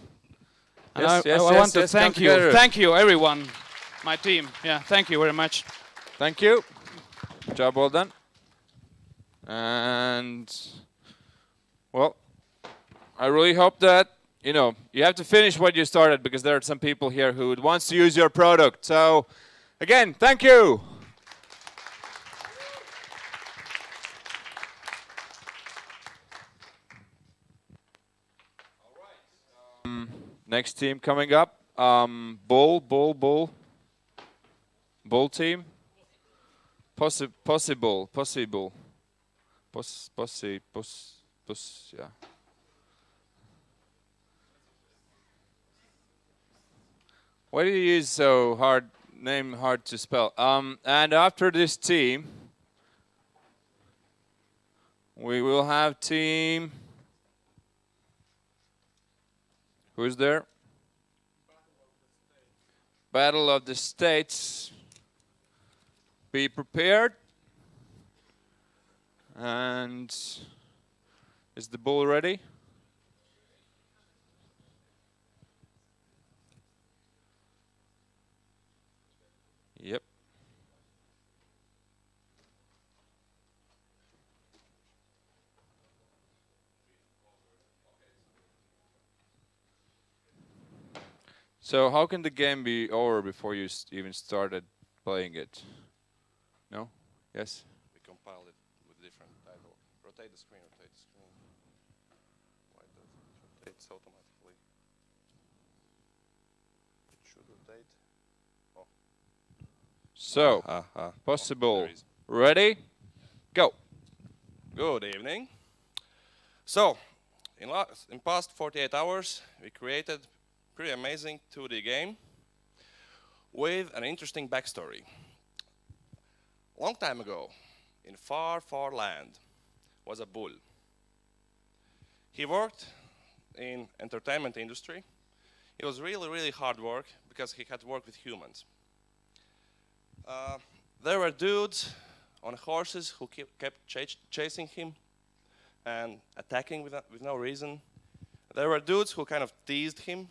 And I want to thank you. Thank you, everyone. My team. Yeah, thank you very much. Thank you. Job well done. And, well, I really hope that, you know, you have to finish what you started because there are some people here who wants to use your product. So, again, thank you. Next team coming up, Bull team. Possible. Yeah. Why do you use so hard to spell? And after this team, we will have team. Who's there? Battle of the States. Be prepared. And is the bull ready? Yep. So how can the game be over before you even started playing it? No? Yes? We compiled it with different title. Rotate the screen, rotate the screen. Why does it rotate automatically? It should rotate. Oh. So, possible. Ready? Go. Good evening. So, in past 48 hours, we created pretty amazing 2D game with an interesting backstory. Long time ago, in far, far land, was a bull. He worked in entertainment industry. It was really, really hard work because he had to work with humans. There were dudes on horses who kept chasing him and attacking with no reason. There were dudes who kind of teased him.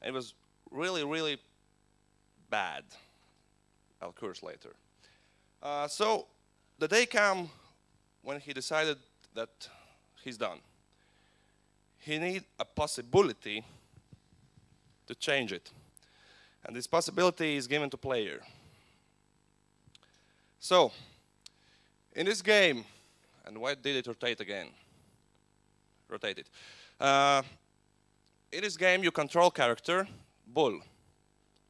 It was really, really bad. I'll curse later. So the day came when he decided that he's done. He needs a possibility to change it. And this possibility is given to player. So, in this game, and why did it rotate again? Rotate it. In this game, you control character, Bull,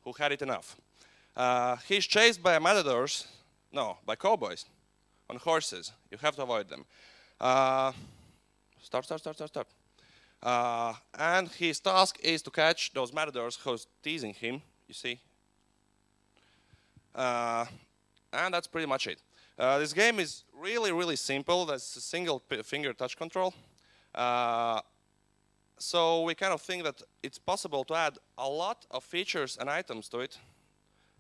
who had it enough. He's chased by matadors, no, by cowboys on horses. You have to avoid them. Start. And his task is to catch those matadors who's teasing him, you see. And that's pretty much it. This game is really, really simple. That's a single finger touch control. So we kind of think that it's possible to add a lot of features and items to it,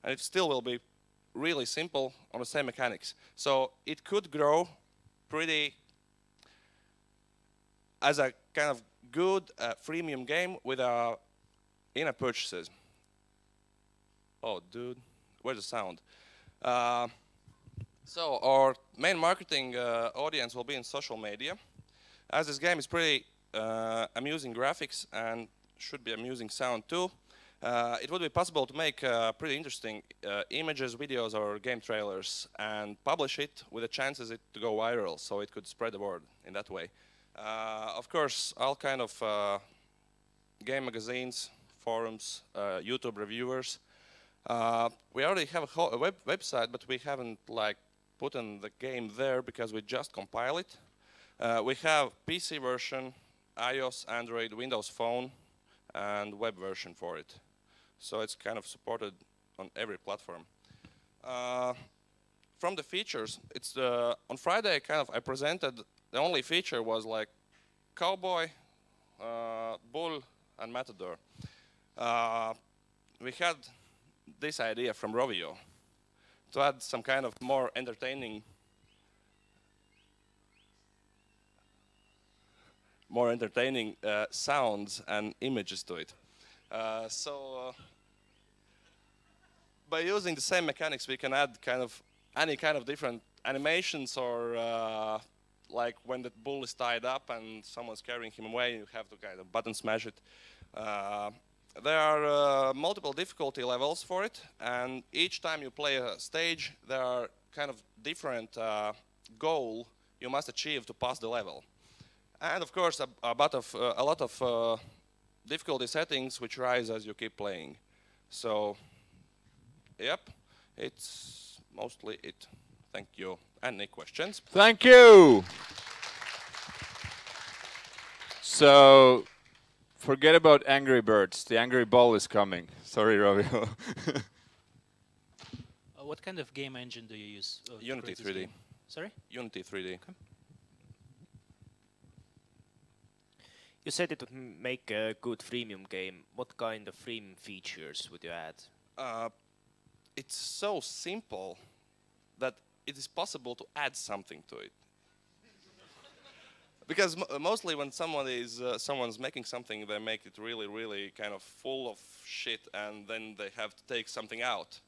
and it still will be really simple on the same mechanics. So it could grow pretty as a kind of good freemium game with in-app purchases. Oh, dude, where's the sound? So our main marketing audience will be in social media. As this game is pretty amusing graphics and should be amusing sound too, it would be possible to make pretty interesting images, videos, or game trailers and publish it with the chances it to go viral, so it could spread the word in that way. Of course, all kind of game magazines, forums, YouTube reviewers. We already have a website, but we haven't put in the game there because we just compile it. We have PC version, iOS, Android, Windows Phone, and web version for it. So it's kind of supported on every platform. From the features, it's on Friday I presented the only feature was like cowboy, bull, and matador. We had this idea from Rovio to add some kind of more entertaining more entertaining sounds and images to it. By using the same mechanics, we can add any kind of different animations, or like when the bull is tied up and someone's carrying him away, you have to kind of button smash it. There are multiple difficulty levels for it, and each time you play a stage, there are kind of different goal you must achieve to pass the level. And of course, a lot of difficulty settings which rise as you keep playing. So, yep, it's mostly it. Thank you. Any questions? Thank you. So, forget about Angry Birds. The Angry Ball is coming. Sorry, Rovio. What kind of game engine do you use? Unity 3D. Sorry? Unity 3D. Okay. You said it would make a good freemium game. What kind of freemium features would you add? It's so simple that it is possible to add something to it. Because mostly when someone's making something, they make it really, really kind of full of shit, and then they have to take something out.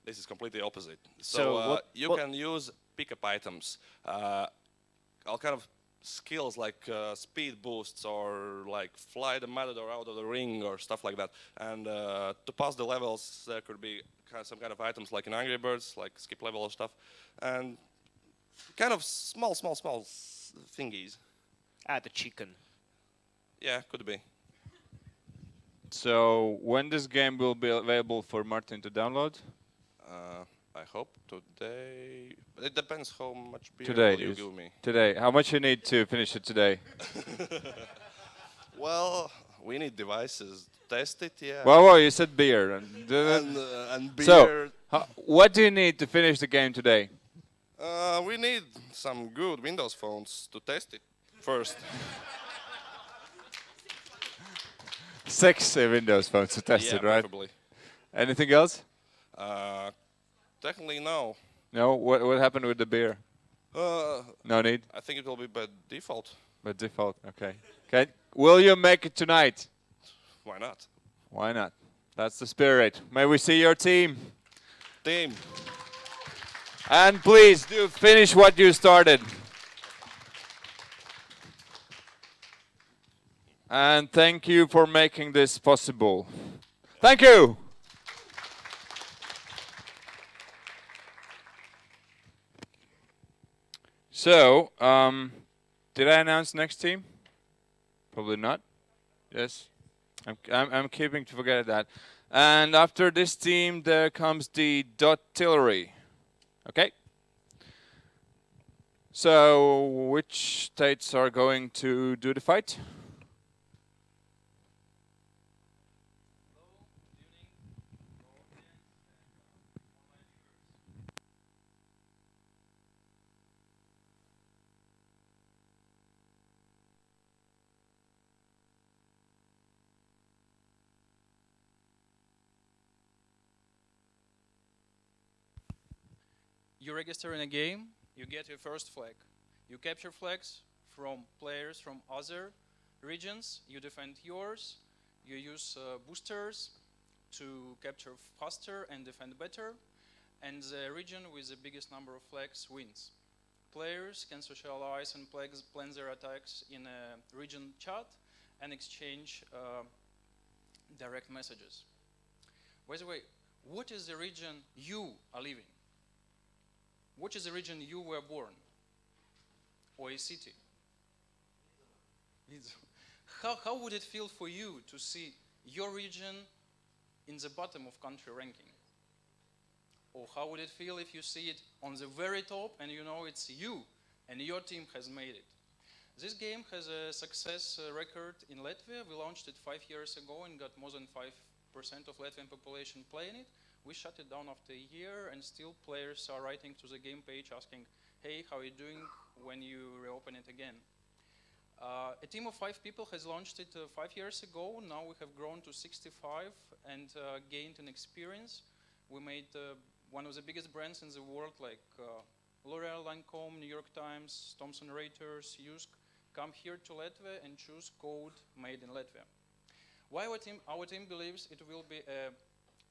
This is completely opposite. So you can use pickup items, all kind of skills like speed boosts, or like fly the matador out of the ring, or stuff like that. And to pass the levels, there could be some kind of items like in Angry Birds, like skip level or stuff, and kind of small thingies. Add a chicken. Yeah, could be. So when this game will be available for Martin to download? I hope today. It depends how much beer Today will you give me. Today. How much you need to finish it today? Well, we need devices to test it, yeah. Well, you said beer. And beer. So, what do you need to finish the game today? We need some good Windows phones to test it first. 6 Windows phones to test it, right? Preferably. Anything else? Technically, no. No? What happened with the beer? No need? I think it will be by default. By default, okay. Will you make it tonight? Why not? Why not? That's the spirit. May we see your team? Team. And please do finish what you started. And thank you for making this possible. Thank you. So, did I announce next team? Probably not. Yes. I'm keeping to forget that. And after this team, there comes the Dotillery. Okay. So, which states are going to do the fight? You register in a game, you get your first flag. You capture flags from players from other regions, you defend yours, you use boosters to capture faster and defend better, and the region with the biggest number of flags wins. Players can socialize and plan their attacks in a region chat and exchange direct messages. By the way, what is the region you are living? What is the region you were born? Or a city? How would it feel for you to see your region in the bottom of country ranking? Or how would it feel if you see it on the very top and you know it's you and your team has made it? This game has a success record in Latvia. We launched it 5 years ago and got more than 5% of Latvian population playing it. We shut it down after a year, and still players are writing to the game page asking, hey, how are you doing when you reopen it again? A team of 5 people has launched it 5 years ago. Now we have grown to 65 and gained an experience. We made one of the biggest brands in the world, like L'Oreal, Lancome, New York Times, Thomson Reuters, Yusk, come here to Latvia and choose code made in Latvia. Why our team believes it will be a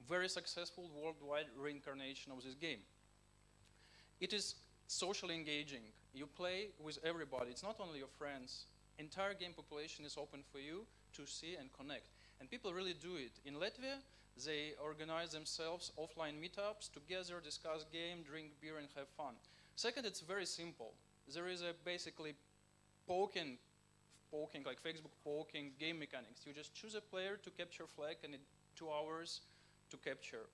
very successful worldwide reincarnation of this game. It is socially engaging. You play with everybody. It's not only your friends. Entire game population is open for you to see and connect. And people really do it. In Latvia, they organize themselves offline meetups together, discuss game, drink beer, and have fun. Second, it's very simple. There is a basically poking, like Facebook poking game mechanics. You just choose a player to capture flag and in 2 hours to capture.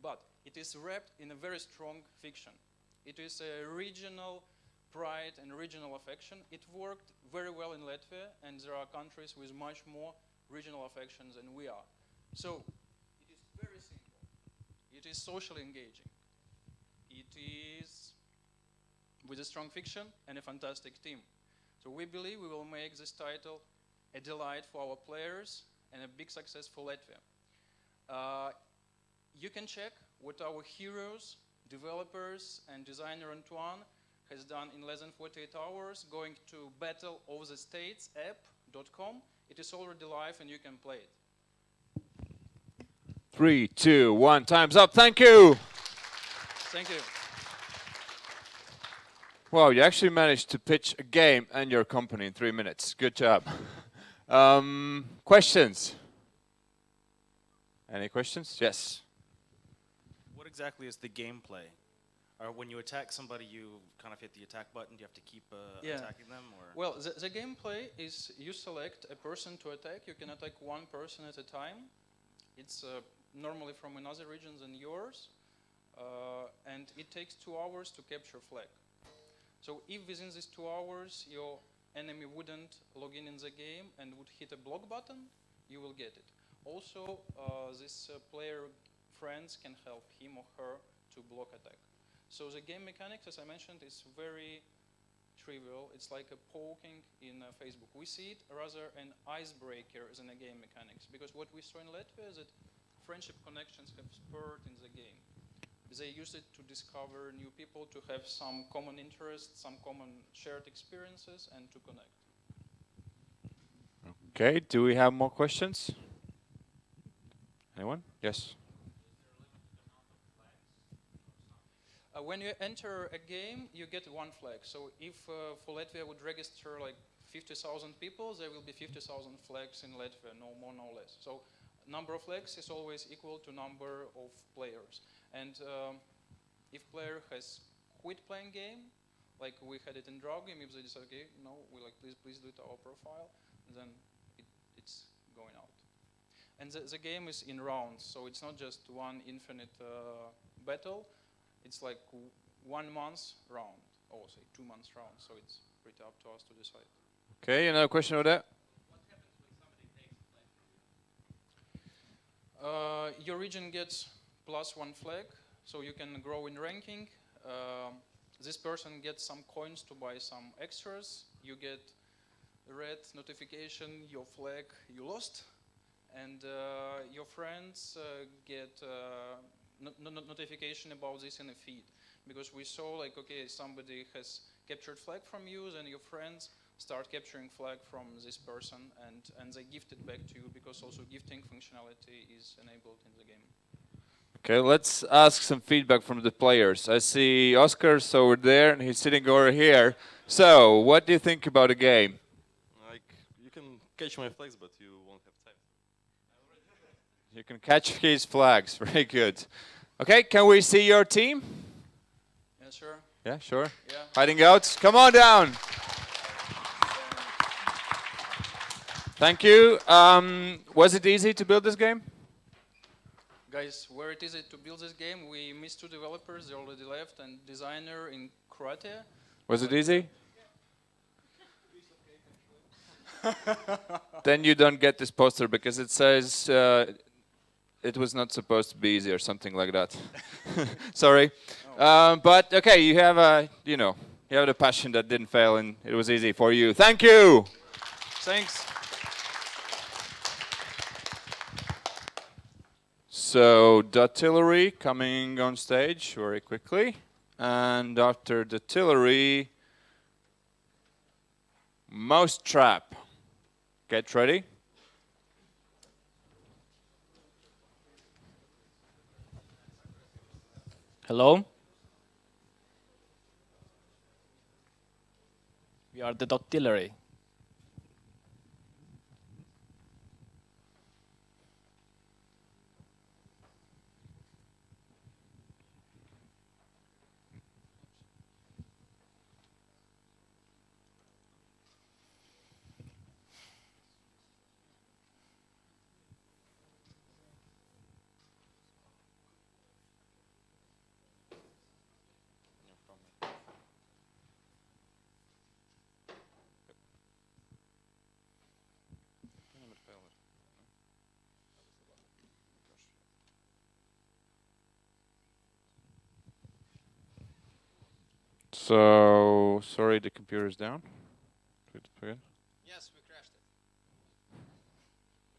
But it is wrapped in a very strong fiction. It is a regional pride and regional affection. It worked very well in Latvia, and there are countries with much more regional affections than we are. So it is very simple. It is socially engaging. It is with a strong fiction and a fantastic team. So we believe we will make this title a delight for our players and a big success for Latvia. You can check what our heroes, developers, and designer Antoine has done in less than 48 hours, going to battleofthestatesapp.com. It is already live and you can play it. 3, 2, 1, time's up. Thank you. Thank you. Wow, you actually managed to pitch a game and your company in 3 minutes. Good job. Questions? Any questions? Yes. What exactly is the gameplay? Or when you attack somebody, you kind of hit the attack button? Do you have to keep attacking them? Or? Well, the gameplay is you select a person to attack. You can attack one person at a time. It's normally from another region than yours. And it takes 2 hours to capture flag. So if within these 2 hours your enemy wouldn't log in the game and would hit a block button, you will get it. Also, this player friends can help him or her to block attack. So the game mechanics, as I mentioned, is very trivial. It's like a poking in Facebook. We see it rather an icebreaker than a game mechanics, because what we saw in Latvia is that friendship connections have spurred in the game. They use it to discover new people, to have some common interests, some common shared experiences, and to connect. Okay, do we have more questions? Anyone? Yes. When you enter a game, you get 1 flag. So if for Latvia would register like 50,000 people, there will be 50,000 flags in Latvia, no more, no less. So number of flags is always equal to number of players. And if player has quit playing game, like we had it in draw game, if they decide, okay, no, we like please do it our profile, then it's going out. And the game is in rounds, so it's not just one infinite battle. It's like 1 month round, or say 2 months round. So it's pretty up to us to decide. Okay, another question over there. What happens when somebody takes a flag? Your region gets +1 flag, so you can grow in ranking. This person gets some coins to buy some extras. You get a red notification, your flag you lost, and your friends get notification about this in a feed, because we saw like, okay, somebody has captured flag from you, then your friends start capturing flag from this person, and they gift it back to you, because also gifting functionality is enabled in the game. Okay, let's ask some feedback from the players. I see Oscar's over there, and he's sitting over here. So, what do you think about the game? Like, you can catch my flags, but you won't have time. You can catch his flags. Very good. Okay, can we see your team? Yeah, sure. Yeah, sure. Yeah. Hiding out. Come on down. Thank you. Was it easy to build this game? Guys, where it is to build this game, we missed 2 developers, they already left, and designer in Croatia. Was it easy? Then you don't get this poster because it says it was not supposed to be easy or something like that. Sorry. But okay, you have you have the passion that didn't fail and it was easy for you. Thank you. Thanks. So, Dotillery coming on stage very quickly. And after Dotillery, Mousetrap. Get ready. Hello. We are the Dotillery. So, sorry, the computer's down. Yes, we crashed it.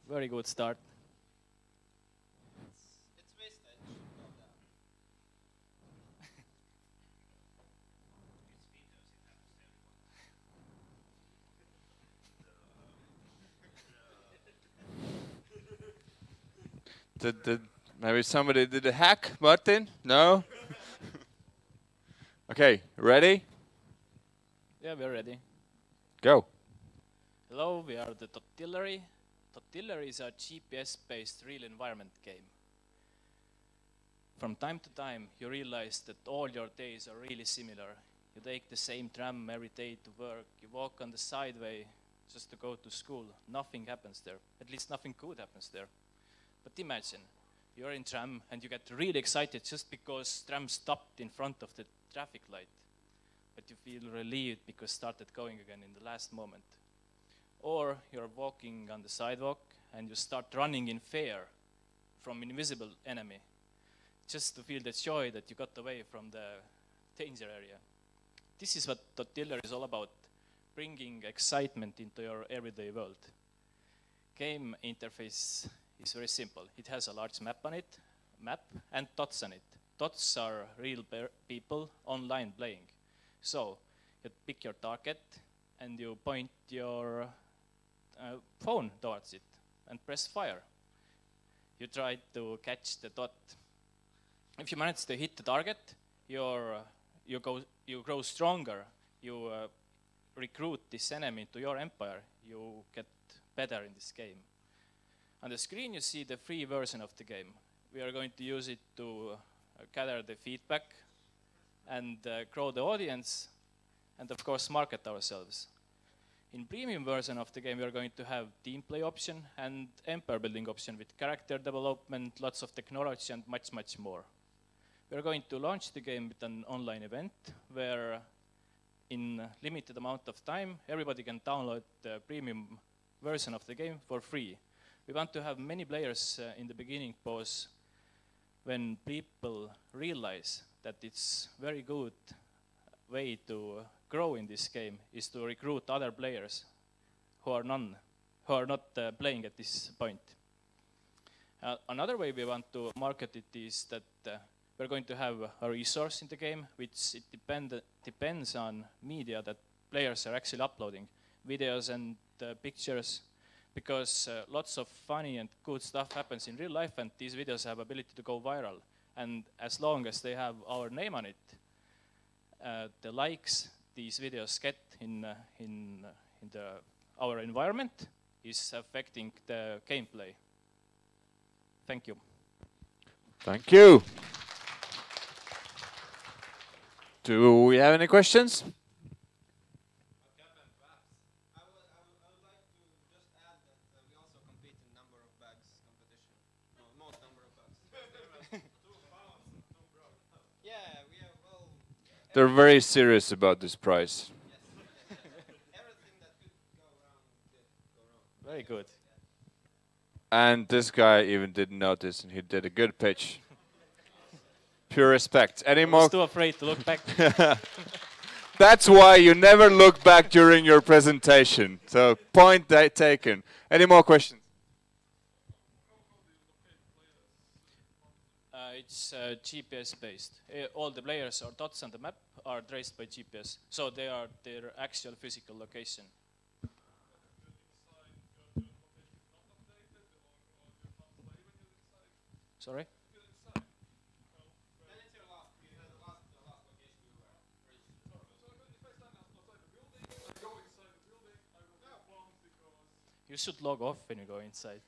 Very good start. It's wasted. Did maybe somebody did a hack, Martin? No? Okay, ready? Yeah, we're ready. Go. Hello, we are the Dotillery. Dotillery is a GPS-based real environment game. From time to time, you realize that all your days are really similar. You take the same tram every day to work. You walk on the sideway just to go to school. Nothing happens there. At least nothing good happens there. But imagine, you're in tram and you get really excited just because tram stopped in front of the traffic light. But you feel relieved because started going again in the last moment. Or you're walking on the sidewalk and you start running in fear from invisible enemy, just to feel the joy that you got away from the danger area. This is what Dotiller is all about, bringing excitement into your everyday world. Game interface is very simple. It has a large map and dots on it. Dots are real people online playing. So you pick your target and you point your phone towards it and press fire. You try to catch the dot. If you manage to hit the target, you grow stronger. You recruit this enemy to your empire. You get better in this game. On the screen you see the free version of the game. We are going to use it to gather the feedback and grow the audience and of course market ourselves. In premium version of the game we are going to have team play option and empire building option with character development, lots of technology and much, much more. We are going to launch the game with an online event where in a limited amount of time everybody can download the premium version of the game for free. We want to have many players in the beginning because when people realize that it's very good way to grow in this game is to recruit other players who are not playing at this point. Another way we want to market it is that we're going to have a resource in the game which it depends on media that players are actually uploading, videos and pictures, because lots of funny and good stuff happens in real life and these videos have ability to go viral. And as long as they have our name on it, the likes these videos get in our environment is affecting the gameplay. Thank you. Thank you. Do we have any questions? They're very serious about this prize. Very good. And this guy even didn't notice, and he did a good pitch. Pure respect. Any more? I was too afraid to look back. That's why you never look back during your presentation. So point taken. Any more questions? It's GPS based. All the players or dots on the map are traced by GPS. So they are their actual physical location. Sorry? You should log off when you go inside.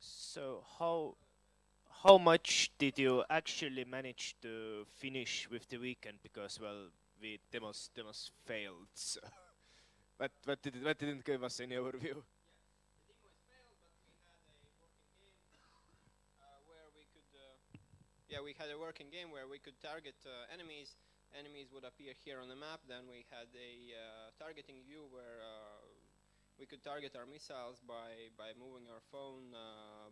So how much did you actually manage to finish with the weekend? Because well, we demos failed. So but didn't give us any overview. Yeah, we had a working game where we could target enemies. Enemies would appear here on the map. Then we had a targeting view where we could target our missiles by moving our phone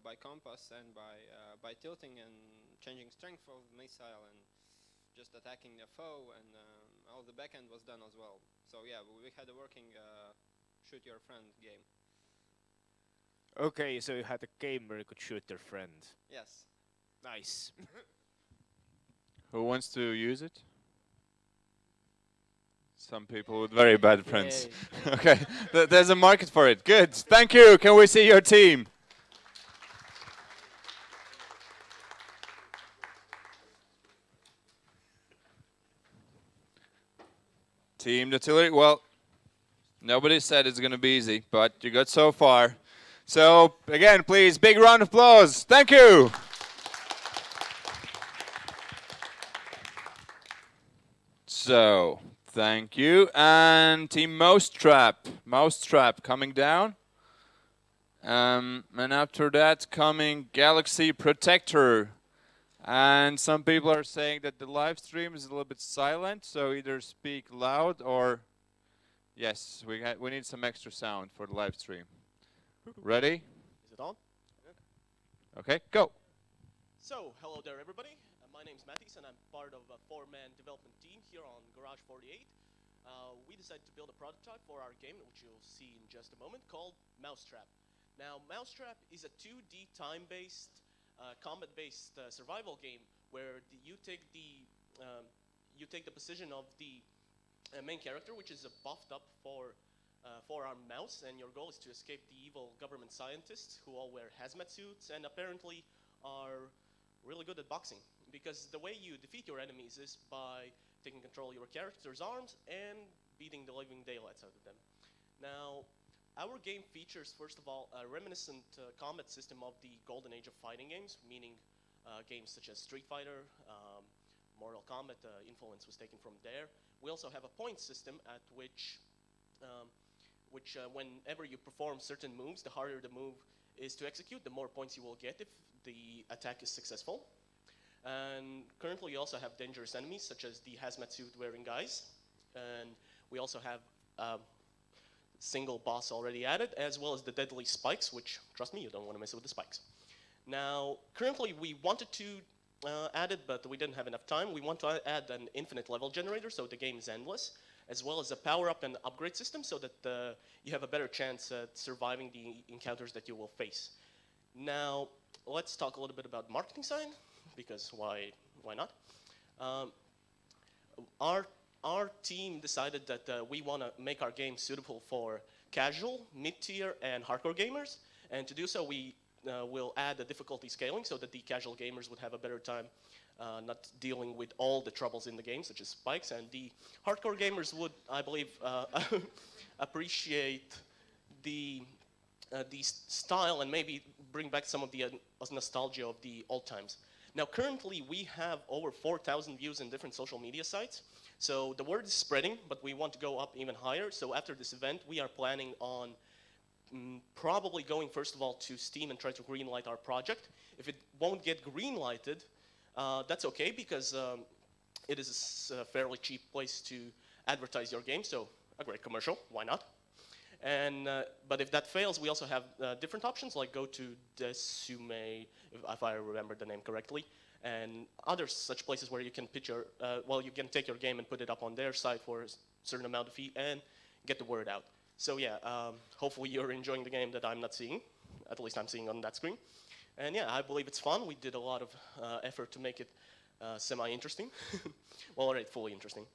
by compass and by tilting and changing strength of the missile and just attacking the foe. And all the backend was done as well. So yeah, we had a working shoot your friend game. Okay, so you had a game where you could shoot your friend. Yes. Nice. Who wants to use it? Some people with very bad friends. Okay, there's a market for it. Good. Thank you. Can we see your team? Team Artillery. Well, nobody said it's going to be easy, but you got so far. So, again, please, big round of applause. Thank you. So, thank you. And Team Mousetrap. Mousetrap coming down. And after that, coming Galaxy Protector. And some people are saying that the live stream is a little bit silent, so either speak loud or... Yes, we need some extra sound for the live stream. Ready? Is it on? Okay, go. So, hello there everybody. My name's Mattis and I'm part of a 4-man development team here on Garage48. We decided to build a prototype for our game, which you'll see in just a moment, called Mousetrap. Now, Mousetrap is a 2D time-based, combat-based survival game where you take the position of the main character, which is a buffed up four-armed mouse, and your goal is to escape the evil government scientists who all wear hazmat suits and apparently are really good at boxing. Because the way you defeat your enemies is by taking control of your character's arms and beating the living daylights out of them. Now, our game features, first of all, a reminiscent combat system of the golden age of fighting games, meaning games such as Street Fighter, Mortal Kombat, influence was taken from there. We also have a point system at which whenever you perform certain moves, the harder the move is to execute, the more points you will get if the attack is successful. And currently we also have dangerous enemies, such as the hazmat suit wearing guys. And we also have a single boss already added, as well as the deadly spikes, which, trust me, you don't want to mess with the spikes. Now, currently we wanted to add it, but we didn't have enough time. We want to add an infinite level generator, so the game is endless, as well as a power-up and upgrade system, so that you have a better chance at surviving the encounters that you will face. Now, let's talk a little bit about marketing side, because why not? Our team decided that we want to make our game suitable for casual, mid-tier, and hardcore gamers, and to do so we will add a difficulty scaling so that the casual gamers would have a better time not dealing with all the troubles in the game, such as spikes, and the hardcore gamers would, I believe, appreciate the style and maybe bring back some of the nostalgia of the old times. Now, currently, we have over 4,000 views in different social media sites. So the word is spreading, but we want to go up even higher. So after this event, we are planning on probably going, first of all, to Steam and try to greenlight our project. If it won't get greenlighted, that's okay, because it is a fairly cheap place to advertise your game. So a great commercial, why not? And but if that fails, we also have different options, like go to Desume, if I remember the name correctly, and other such places where you can pitch your, well, you can take your game and put it up on their site for a certain amount of fee and get the word out. So yeah, hopefully you're enjoying the game that I'm not seeing, at least I'm seeing on that screen. And yeah, I believe it's fun. We did a lot of effort to make it semi-interesting. Well, already fully interesting.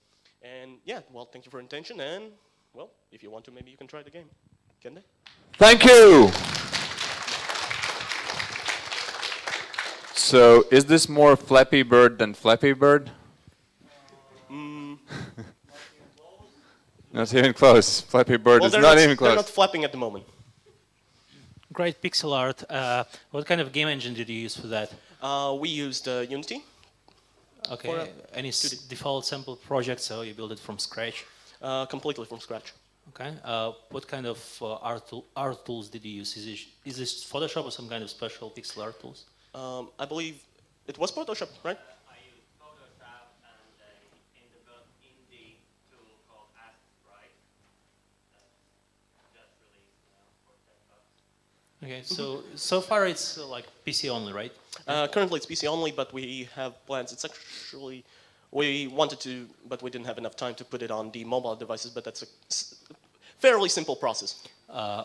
And yeah, well, thank you for your attention. And well, if you want to, maybe you can try the game. Can they? Thank you. So, is this more Flappy Bird than Flappy Bird? Not even close. Flappy Bird is not even close. They're not flapping at the moment. Great pixel art. What kind of game engine did you use for that? We used Unity. Okay. Any default sample project, so you build it from scratch? Completely from scratch. Okay. What kind of art tools did you use? Is this Photoshop or some kind of special pixel art tools? I believe it was Photoshop, right? I used Photoshop and indie tool called Right. Just released for $10. Okay, so far it's like PC only, right? Currently it's PC only, but we have plans. It's actually, we wanted to, but we didn't have enough time to put it on the mobile devices, but that's a fairly simple process.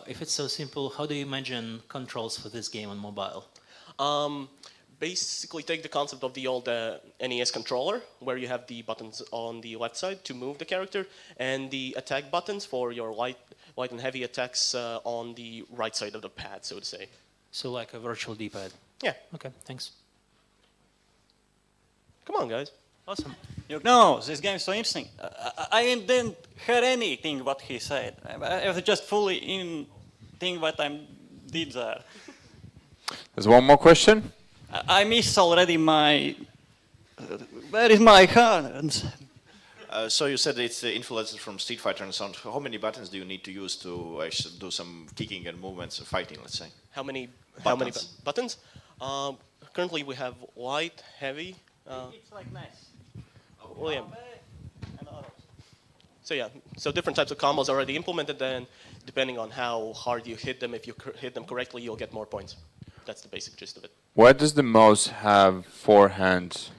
If it's so simple, how do you imagine controls for this game on mobile? Basically take the concept of the old NES controller, where you have the buttons on the left side to move the character, and the attack buttons for your light and heavy attacks on the right side of the pad, so to say. So like a virtual D-pad? Yeah. Okay, thanks. Come on, guys. Awesome. No, this game is so interesting. I didn't hear anything what he said. I was just fully in thing what I did there. There's one more question. I missed already my... where is my hands? So you said it's influenced from Street Fighter and so on. How many buttons do you need to use to actually do some kicking and movements or fighting, let's say? How many buttons? Currently we have light, heavy. It's like nice. Well, yeah. So yeah, so different types of combos are already implemented, then depending on how hard you hit them, if you hit them correctly, you'll get more points. That's the basic gist of it. Why does the mouse have 4 hands?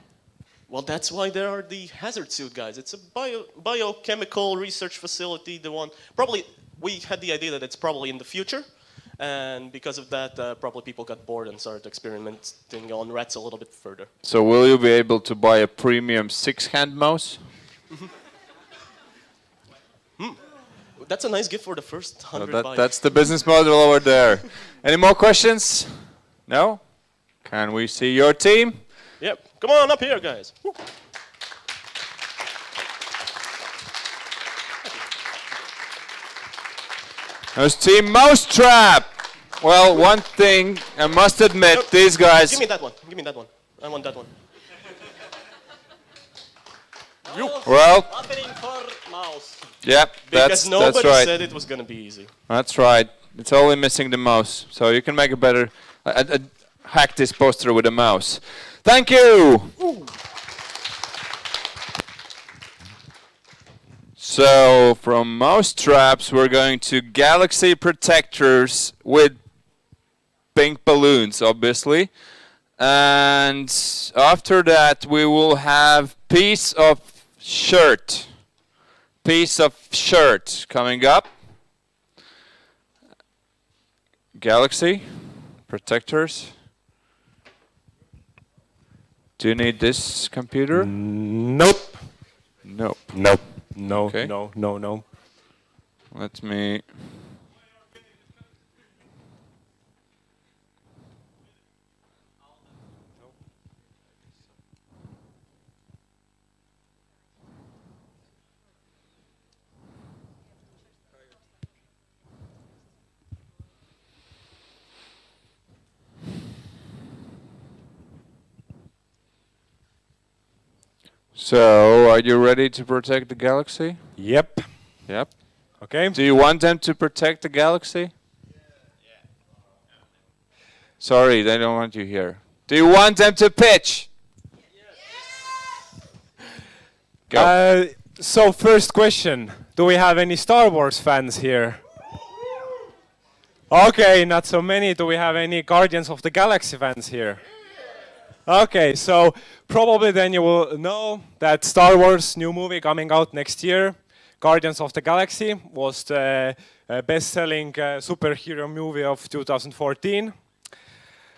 Well, that's why there are the hazard suit guys. It's a biochemical research facility. The one probably we had the idea that it's probably in the future, and because of that, probably people got bored and started experimenting on rats a little bit further. So will you be able to buy a premium 6-hand mouse? That's a nice gift for the first 100 buys. That's the business model over there. Any more questions? No? Can we see your team? Yep. Come on up here, guys. Woo. There's Team Mousetrap. Well, one thing I must admit, these guys... Give me that one. Give me that one. I want that one. Well... Happening for mouse. Yep, because nobody right. said it was going to be easy. That's right. It's only missing the mouse. So you can make a better... hack this poster with a mouse. Thank you! Ooh. So, from mousetraps, we're going to galaxy protectors with pink balloons, obviously. And after that, we will have piece of shirt. Piece of shirt coming up. Galaxy protectors. Do you need this computer? Nope. Nope. Nope. No, Okay. no. Let me... So, are you ready to protect the galaxy? Yep. Yep. Okay. Do you want them to protect the galaxy? Sorry, they don't want you here. Do you want them to pitch? Go. So first question, do we have any Star Wars fans here? Okay, not so many. Do we have any Guardians of the Galaxy fans here? Okay, so probably then you will know that Star Wars new movie coming out next year, Guardians of the Galaxy, was the best-selling superhero movie of 2014.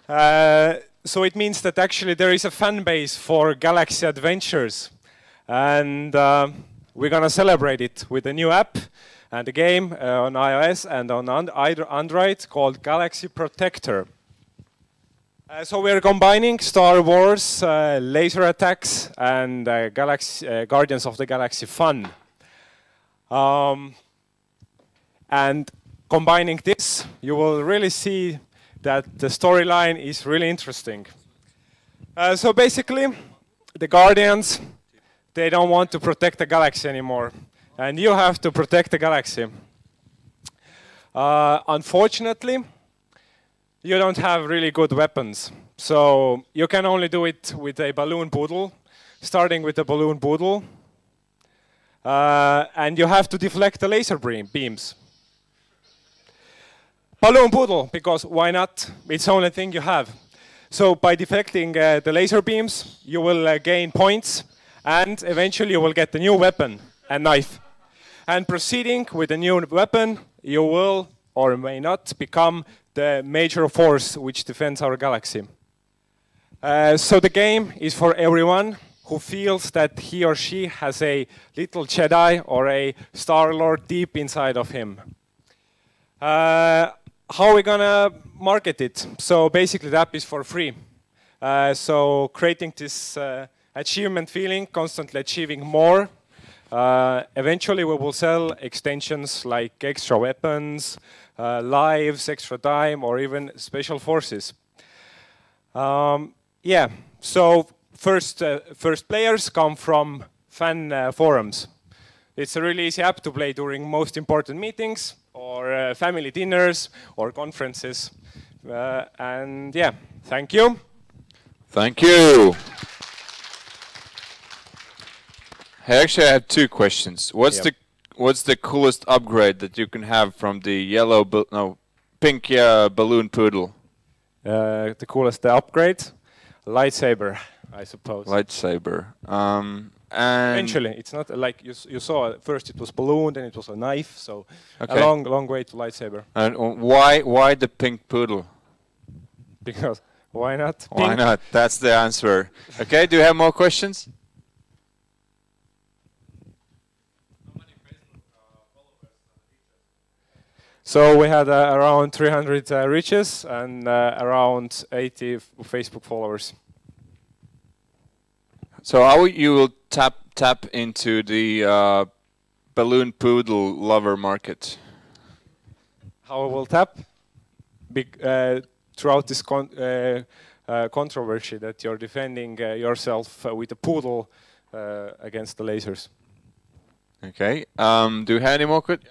So it means that actually there is a fan base for Galaxy adventures. And we're going to celebrate it with a new app and a game on iOS and on Android called Galaxy Protector. So we're combining Star Wars, laser attacks, and Guardians of the Galaxy fun. And combining this, you will really see that the storyline is really interesting. So basically, the Guardians, they don't want to protect the galaxy anymore. And you have to protect the galaxy. Unfortunately, you don't have really good weapons. So you can only do it with a balloon poodle, starting with the balloon poodle. And you have to deflect the laser beams. Balloon poodle, because why not? It's the only thing you have. So by deflecting the laser beams, you will gain points, and eventually you will get a new weapon, a knife. And proceeding with a new weapon, you will, or may not, become the major force which defends our galaxy. So the game is for everyone who feels that he or she has a little Jedi or a Star-Lord deep inside of him. How are we gonna market it? So basically the app is for free. So creating this achievement feeling, constantly achieving more. Eventually we will sell extensions like extra weapons, lives, extra time, or even special forces. Yeah, so first players come from fan forums. It's a really easy app to play during most important meetings, or family dinners, or conferences. And yeah, thank you. Thank you. Hey, actually, I have two questions. What's the coolest upgrade that you can have from the pink balloon poodle? The coolest upgrade, lightsaber, I suppose. Lightsaber. And eventually, it's not like you saw. First, it was balloon, then it was a knife. So a long way to lightsaber. And why the pink poodle? Because why not? Why Pink? not? That's the answer. Okay. Do you have more questions? So we had around 300 reaches and around 80 Facebook followers. So how you will tap into the balloon poodle lover market? How we will tap? Throughout this controversy that you're defending yourself with a poodle against the lasers. Okay. Do you have any more questions?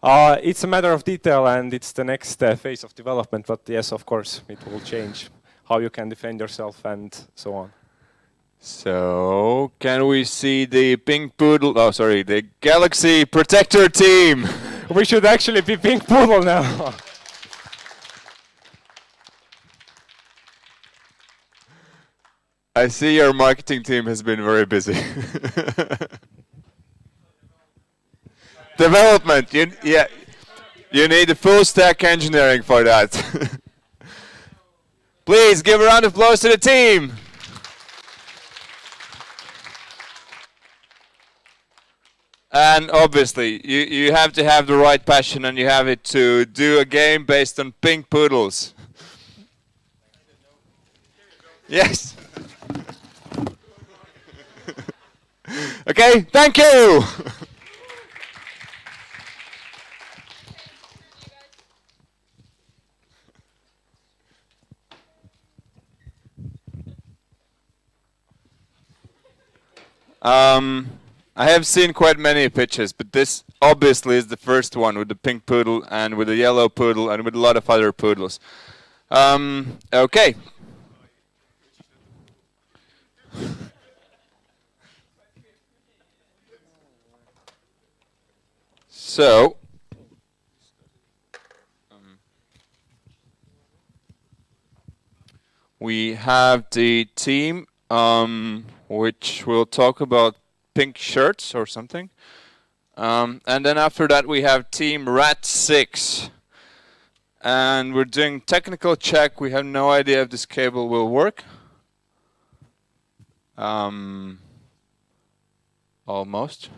It's a matter of detail, and it's the next phase of development. But yes, of course, it will change how you can defend yourself and so on. So, can we see the pink poodle? Oh, sorry, the Galaxy Protector team. We should actually be pink poodle now. I see your marketing team has been very busy. Development, you need a full stack engineering for that. Please give a round of applause to the team. And obviously, you have to have the right passion, and you have it to do a game based on pink poodles. Yes. Okay, thank you. I have seen quite many pitches, but this obviously is the first one with the pink poodle and with the yellow poodle and with a lot of other poodles. Okay. So, we have the team which will talk about pink shirts or something. And then after that we have Team Rat 6, And we're doing technical check. We have no idea if this cable will work. Almost.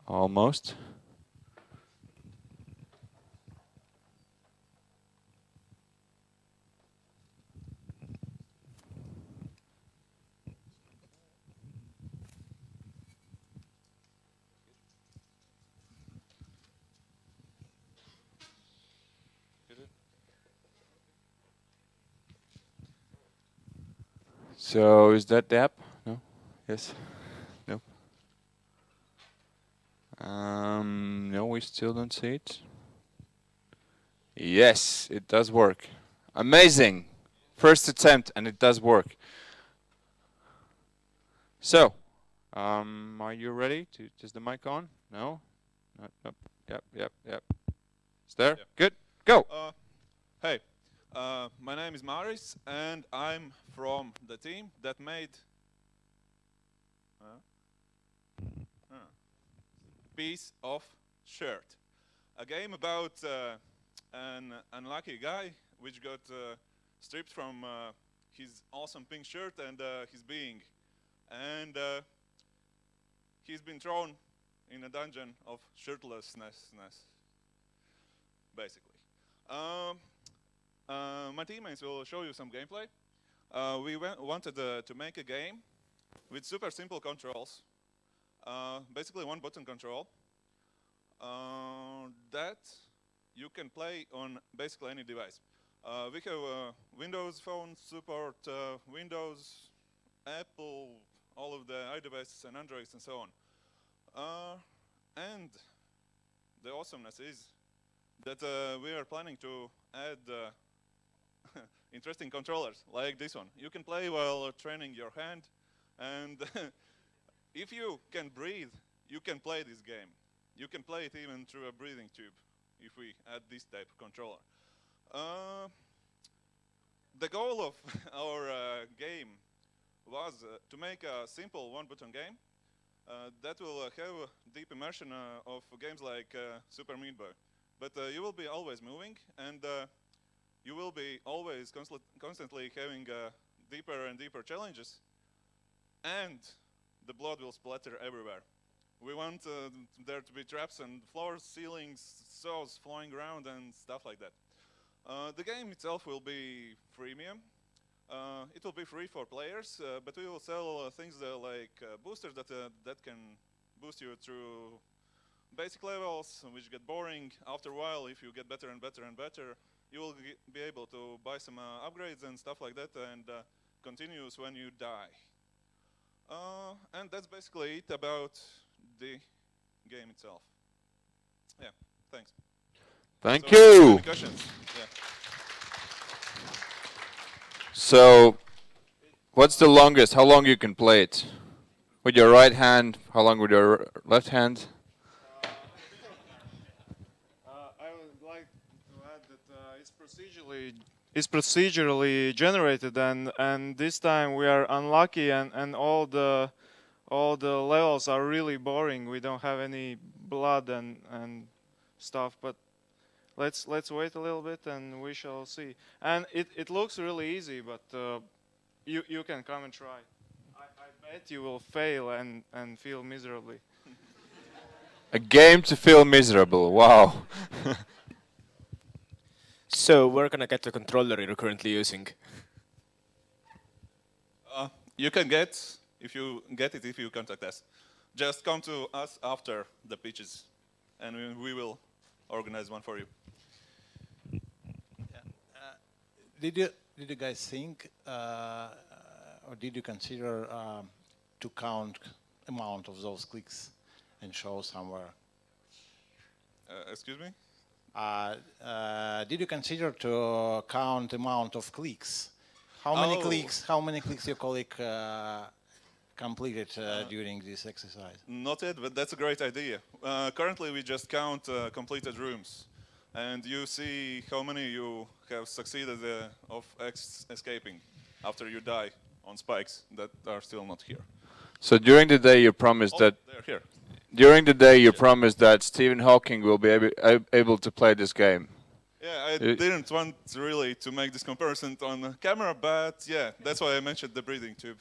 Almost. So is that the app? No? Yes? No? No, we still don't see it. Yes, it does work. Amazing! First attempt, and it does work. So, are you ready? Is the mic on? No? No. Yep. It's there? Yep. Good. Go! Hey, my name is Maris, and I'm from the team that made Piece of Shirt, a game about an unlucky guy which got stripped from his awesome pink shirt and his being, and he's been thrown in a dungeon of shirtlessness, basically. My teammates will show you some gameplay. We wanted to make a game with super simple controls. Basically one button control that you can play on basically any device. We have Windows phone support, Windows, Apple, all of the iDevices and Androids and so on. And the awesomeness is that we are planning to add interesting controllers like this one. You can play while training your hand, and if you can breathe, you can play this game. You can play it even through a breathing tube if we add this type of controller. The goal of our game was to make a simple one-button game that will have deep immersion of games like Super Meat Boy. But you will be always moving, and you will be always constantly having deeper and deeper challenges, and the blood will splatter everywhere. We want there to be traps and floors, ceilings, saws flying around and stuff like that. The game itself will be freemium. It will be free for players, but we will sell things like boosters that can boost you through basic levels, which get boring. After a while, if you get better and better and better, you will be able to buy some upgrades and stuff like that, and continues when you die. And that's basically it about the game itself. Yeah, thanks. Thank so, you. Any questions? Yeah. So, what's the longest? How long you can play it? With your right hand? How long with your left hand? I would like to add that it's procedurally generated, and this time we are unlucky, and all the levels are really boring. We don't have any blood and stuff, but let's wait a little bit and we shall see. And it looks really easy, but you can come and try. I bet you will fail and feel miserably. A game to feel miserable. Wow. So where can I get the controller you're currently using? You can get if you contact us. Just come to us after the pitches, and we will organize one for you. Did you guys think, or did you consider to count amount of those clicks and show somewhere? Excuse me? Did you consider to count amount of clicks? How many clicks? How many clicks your colleague completed during this exercise? Not yet, but that's a great idea. Currently, we just count completed rooms, and you see how many you have succeeded of escaping after you die on spikes that are still not here. So during the day, you promised that. They're here. during the day you promised that Stephen Hawking will be able to play this game. Yeah, I didn't want really to make this comparison on camera, but yeah, that's why I mentioned the breathing tube.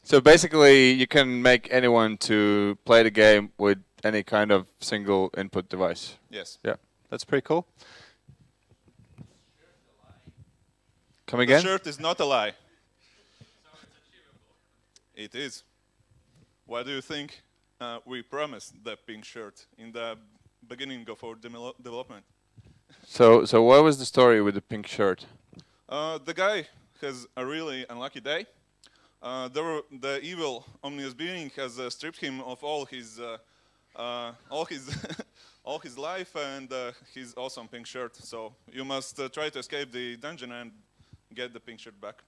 So basically, you can make anyone to play the game with any kind of single input device. Yes. Yeah, that's pretty cool. Come again? The shirt is not a lie. It is. Why do you think we promised the pink shirt in the beginning of our development? So what was the story with the pink shirt? The guy has a really unlucky day. The evil ominous being has stripped him of all his all his life and his awesome pink shirt. So you must try to escape the dungeon and get the pink shirt back.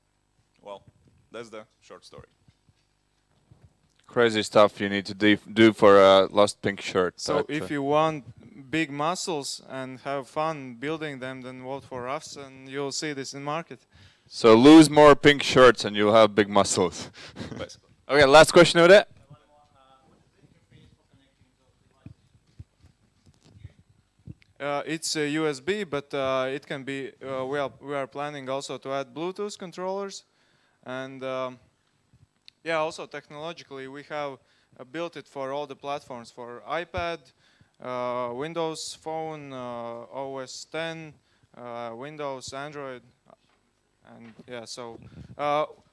Well, that's the short story. Crazy stuff you need to do for a lost pink shirt. So if you want big muscles and have fun building them, then vote for us and you'll see this in market. So lose more pink shirts and you'll have big muscles. Okay, last question over there. It's a USB, but it can be. We are planning also to add Bluetooth controllers, and yeah, also technologically we have built it for all the platforms for iPad, Windows Phone, OS 10, Windows, Android, and yeah. So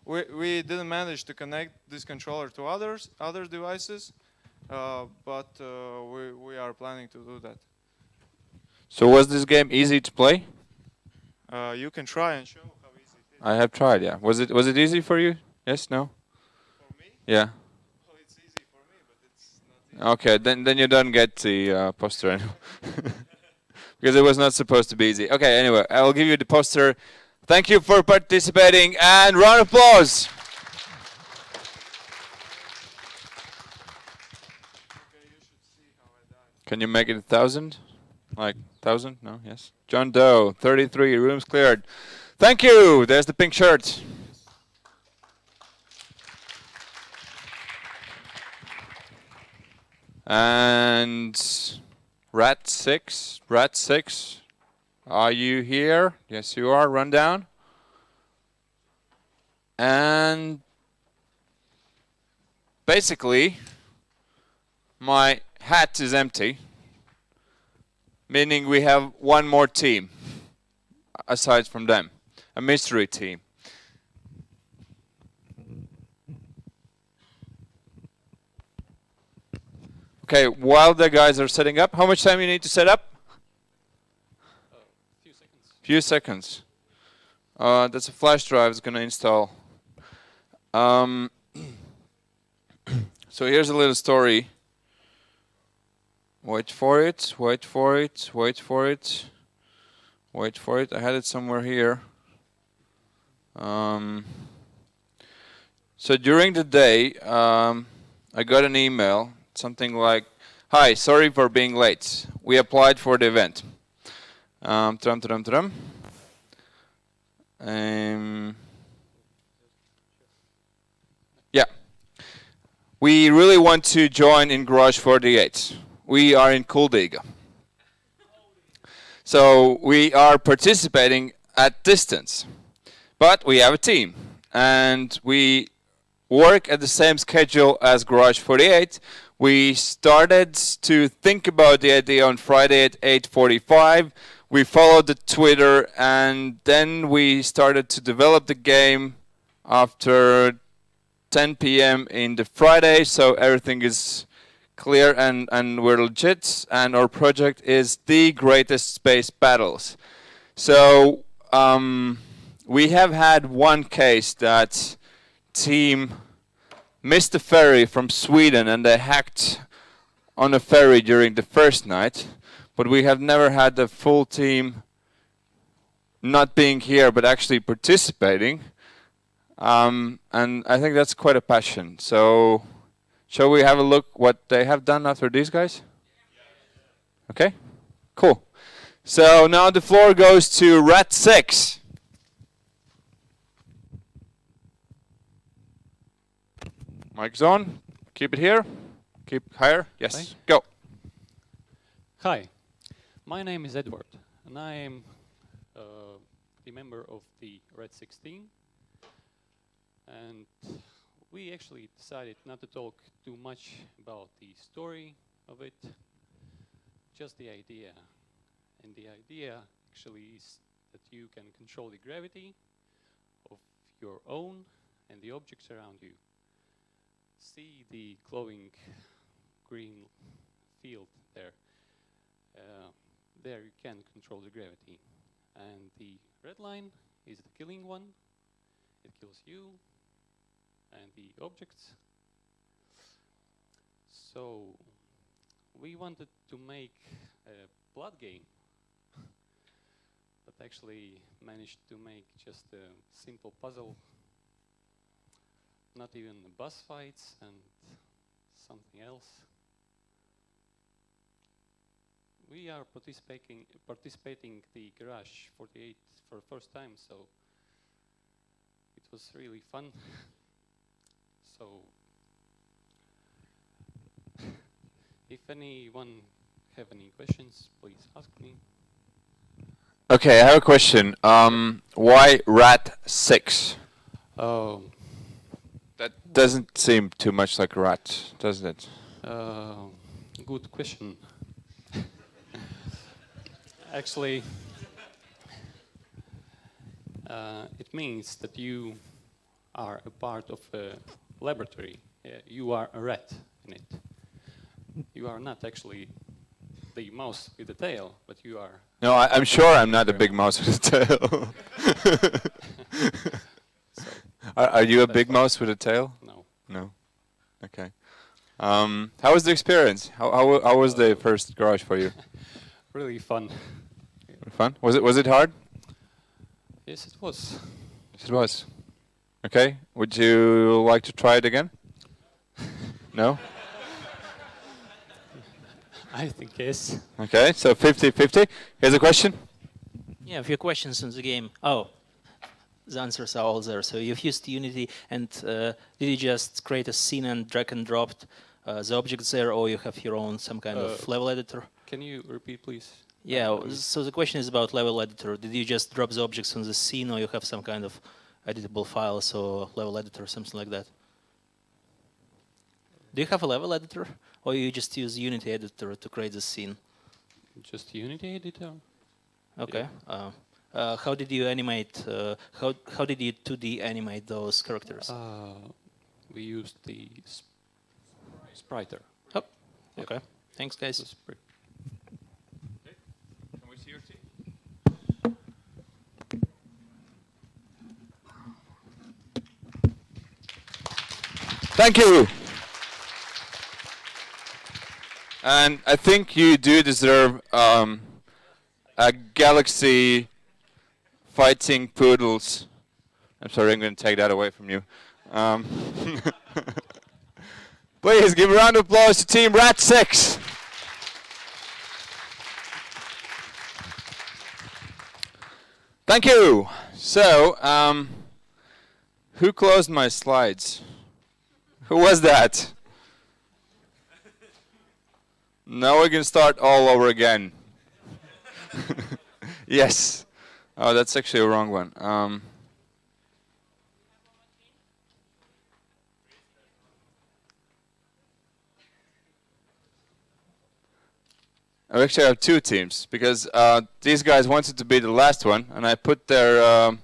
we didn't manage to connect this controller to other devices, but we are planning to do that. So was this game easy to play? You can try and show how easy it is. I have tried, yeah. Was it easy for you? Yes, no? For me? Yeah. Well, it's easy for me, but it's not easy. Okay, then you don't get the poster anymore. Because it was not supposed to be easy. Okay, anyway, I will give you the poster. Thank you for participating and round of applause. Can you make it 1,000? Like 1,000? No? Yes. John Doe, 33, rooms cleared. Thank you. There's the pink shirt. And Rat 6, are you here? Yes, you are. Run down. And basically, my hat is empty, meaning we have one more team aside from them, a mystery team. Okay, while the guys are setting up, how much time you need to set up? Few seconds. That's a flash drive it's going to install. So here's a little story. Wait for it, wait for it, wait for it, wait for it. I had it somewhere here. So during the day, I got an email, something like, "Hi, sorry for being late. We applied for the event." Yeah. We really want to join in Garage48. We are in Kuldiga. So we are participating at distance. But we have a team. And we work at the same schedule as Garage48. We started to think about the idea on Friday at 8:45. We followed the Twitter, and then we started to develop the game after 10 p.m. in the Friday, so everything is clear and we're legit, and our project is the greatest space battles. So we have had one case that team missed a ferry from Sweden and they hacked on a ferry during the first night, but we have never had the full team not being here but actually participating. And I think that's quite a passion. So shall we have a look what they have done after these guys? Okay, cool. So now the floor goes to Rat 6. Mic's on. Keep it here. Keep higher. Yes. Go. Hi, my name is Edward, and I am the member of the Red 16. And we actually decided not to talk too much about the story of it, just the idea. And the idea actually is that you can control the gravity of your own and the objects around you. See the glowing green field there. There you can control the gravity. And the red line is the killing one. It kills you and the objects. So we wanted to make a blood game, but actually managed to make just a simple puzzle, not even boss fights and something else. We are participating the Garage48 for the first time, so it was really fun. So, if anyone have any questions, please ask me. Okay, I have a question. Why rat 6? That doesn't seem too much like a rat, doesn't it? Good question. Actually, it means that you are a part of a laboratory. You are a rat in it. You are not actually the mouse with the tail, but you are... No, I'm sure I'm not a big mouse with a tail. Are you a big mouse with a tail? No. No? Okay. How was the experience? How was the first Garage for you? Really fun. Fun? Was it hard? Yes, it was. Yes, it was. Okay. Would you like to try it again? No? I think yes. Okay, so 50-50. Here's a question. Yeah, a few questions on the game. Oh, the answers are all there. So you've used Unity, and did you just create a scene and drag and drop the objects there, or you have your own some kind of level editor? Can you repeat, please? Yeah, so the question is about level editor. Did you just drop the objects on the scene, or you have some kind of editable files or level editor, something like that? Do you have a level editor, or you just use Unity editor to create the scene? Just Unity editor. Okay. Yeah. How did you animate? How did you 2D animate those characters? We used the spriter. Oh, okay. Thanks, guys. Can we see your team? Thank you. And I think you do deserve a Galaxy Fighting Poodles. I'm sorry, I'm going to take that away from you. Please give a round of applause to Team Rat 6. Thank you. So, who closed my slides? Who was that? Now we can start all over again. Yes. Oh, that's actually a wrong one. I actually have two teams because these guys wanted to be the last one, and I put their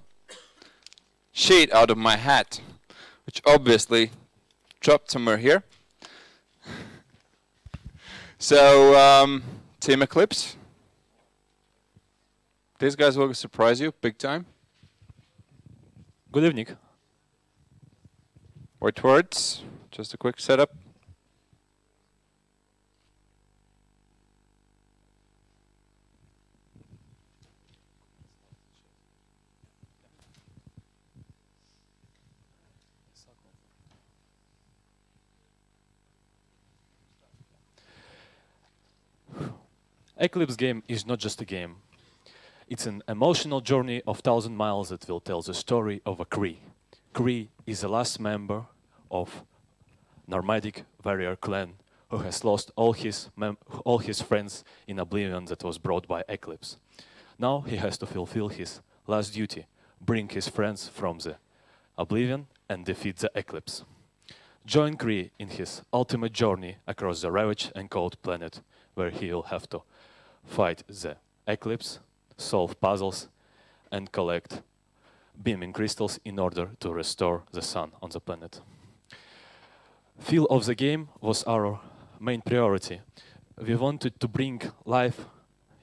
sheet out of my hat, which obviously dropped somewhere here. So, Team Eclipse. These guys will surprise you big time. Good evening. White words, just a quick setup. Eclipse game is not just a game. It's an emotional journey of 1,000 miles that will tell the story of a Cree. Cree is the last member of nomadic warrior clan who has lost all his friends in oblivion that was brought by Eclipse. Now he has to fulfill his last duty, bring his friends from the oblivion and defeat the Eclipse. Join Kree in his ultimate journey across the ravaged and cold planet, where he will have to fight the Eclipse, solve puzzles, and collect beaming crystals in order to restore the sun on the planet. Feel of the game was our main priority. We wanted to bring life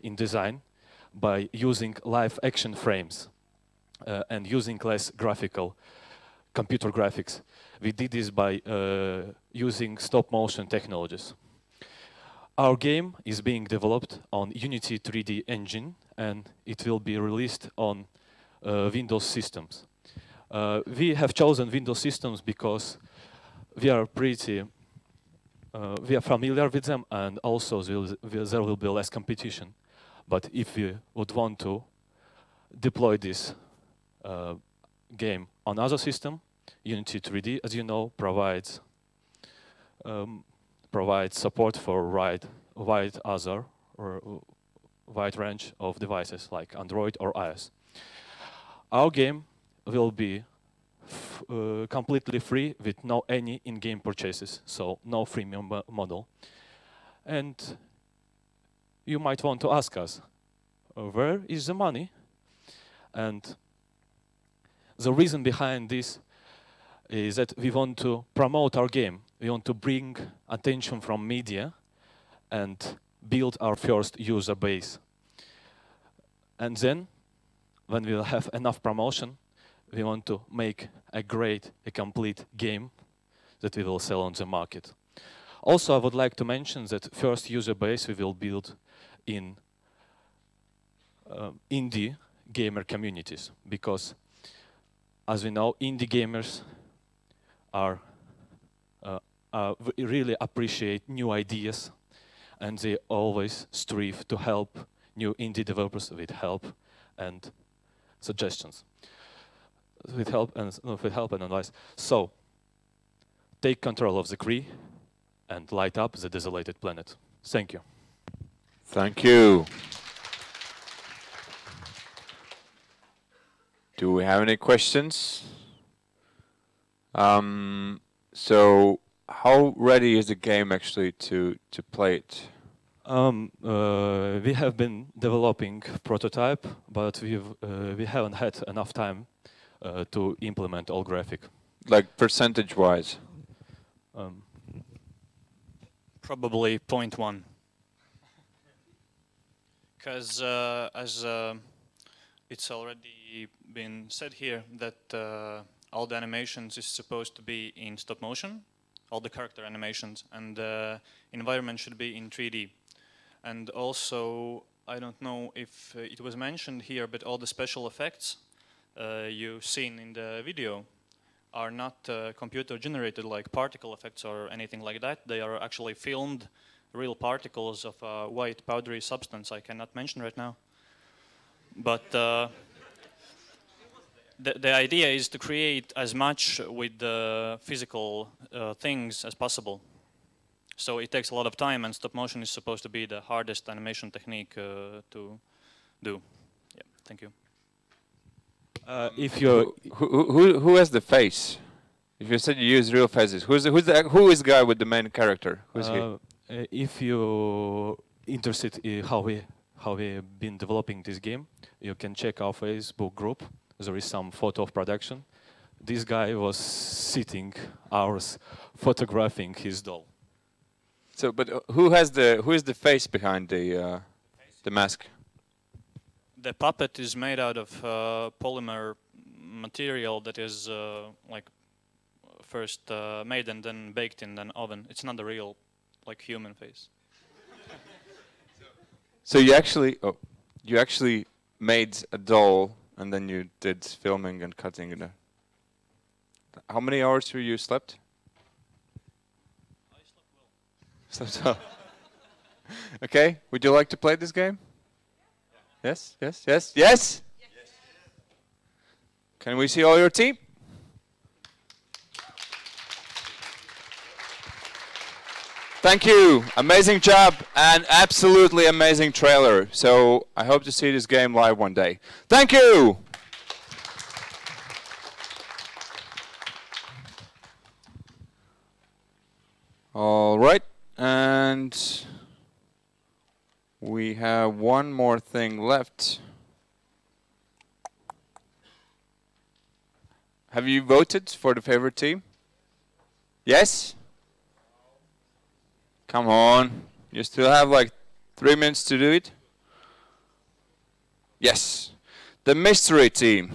in design by using live action frames and using less graphical computer graphics. We did this by using stop motion technologies. Our game is being developed on Unity 3D engine, and it will be released on Windows systems. We have chosen Windows systems because we are familiar with them, and also there will be less competition. But if we would want to deploy this game on other system, Unity 3D, as you know, provides support for wide range of devices like Android or iOS. Our game will be completely free with no any in-game purchases, so no freemium model. And you might want to ask us, where is the money? And the reason behind this is that we want to promote our game. We want to bring attention from media and build our first user base. And then, when we'll have enough promotion, we want to make a complete game that we will sell on the market. Also, I would like to mention that first user base we will build in indie gamer communities, because, as we know, indie gamers really appreciate new ideas, and they always strive to help new indie developers with help and suggestions, with help and advice. So, take control of the Kree and light up the desolated planet. Thank you. Thank you. Do we have any questions? So, how ready is the game actually to play it? We have been developing prototype, but we haven't had enough time to implement all graphic. Like percentage-wise? Probably 0.1. Because as it's already been said here, that all the animations is supposed to be in stop motion, all the character animations, and the environment should be in 3D. And also, I don't know if it was mentioned here, but all the special effects you've seen in the video are not computer generated like particle effects or anything like that. They are actually filmed real particles of a white powdery substance I cannot mention right now. But the idea is to create as much with the physical things as possible. So it takes a lot of time, and stop motion is supposed to be the hardest animation technique to do. Yeah, thank you. If you who has the face? If you said you use real faces, who is the guy with the main character? Who's he? If you're interested in how we've been developing this game, you can check our Facebook group. There is some photo of production. This guy was sitting hours photographing his doll. So, but who is the face behind the mask? The puppet is made out of polymer material that is like first made and then baked in an oven. It's not the real, like, human face. So you actually made a doll, and then you did filming and cutting it. How many hours have you slept? I slept well. Okay, would you like to play this game? Yes, yes, yes, yes? Can we see all your team? Thank you. Amazing job and absolutely amazing trailer. So I hope to see this game live one day. Thank you. All right. And we have one more thing left. Have you voted for the favorite team? Yes? Come on. You still have like 3 minutes to do it? Yes. The mystery team.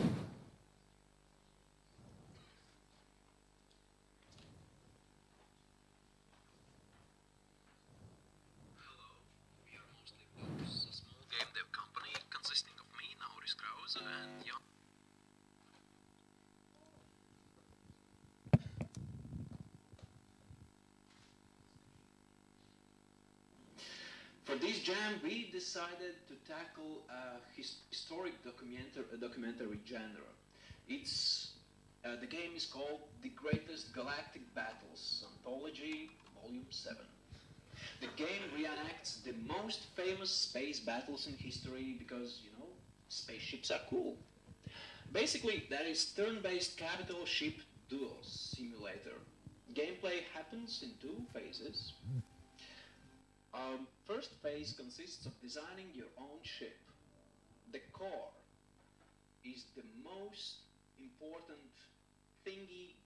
For this jam, we decided to tackle a historic documentary genre. The game is called The Greatest Galactic Battles Anthology, Volume 7. The game reenacts the most famous space battles in history because, you know, spaceships are cool. Basically, that is turn-based capital ship duels simulator. Gameplay happens in 2 phases. First phase consists of designing your own ship. The core is the most important thingy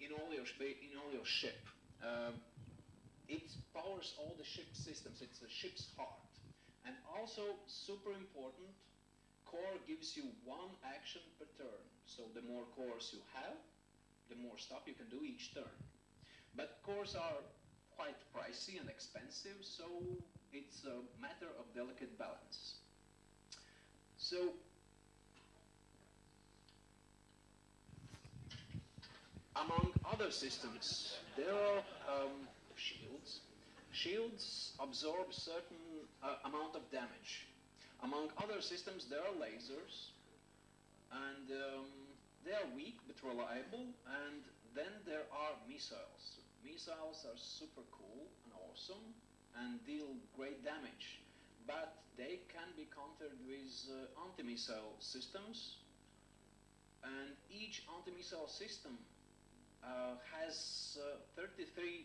in all your ship. It powers all the ship systems. It's the ship's heart. And also, super important, core gives you 1 action per turn. So the more cores you have, the more stuff you can do each turn. But cores are quite pricey and expensive, so it's a matter of delicate balance. So, among other systems, there are shields. Shields absorb certain amount of damage. Among other systems, there are lasers, and they are weak but reliable, and then there are missiles. Missiles are super cool and awesome and deal great damage, but they can be countered with anti-missile systems, and each anti-missile system has 33%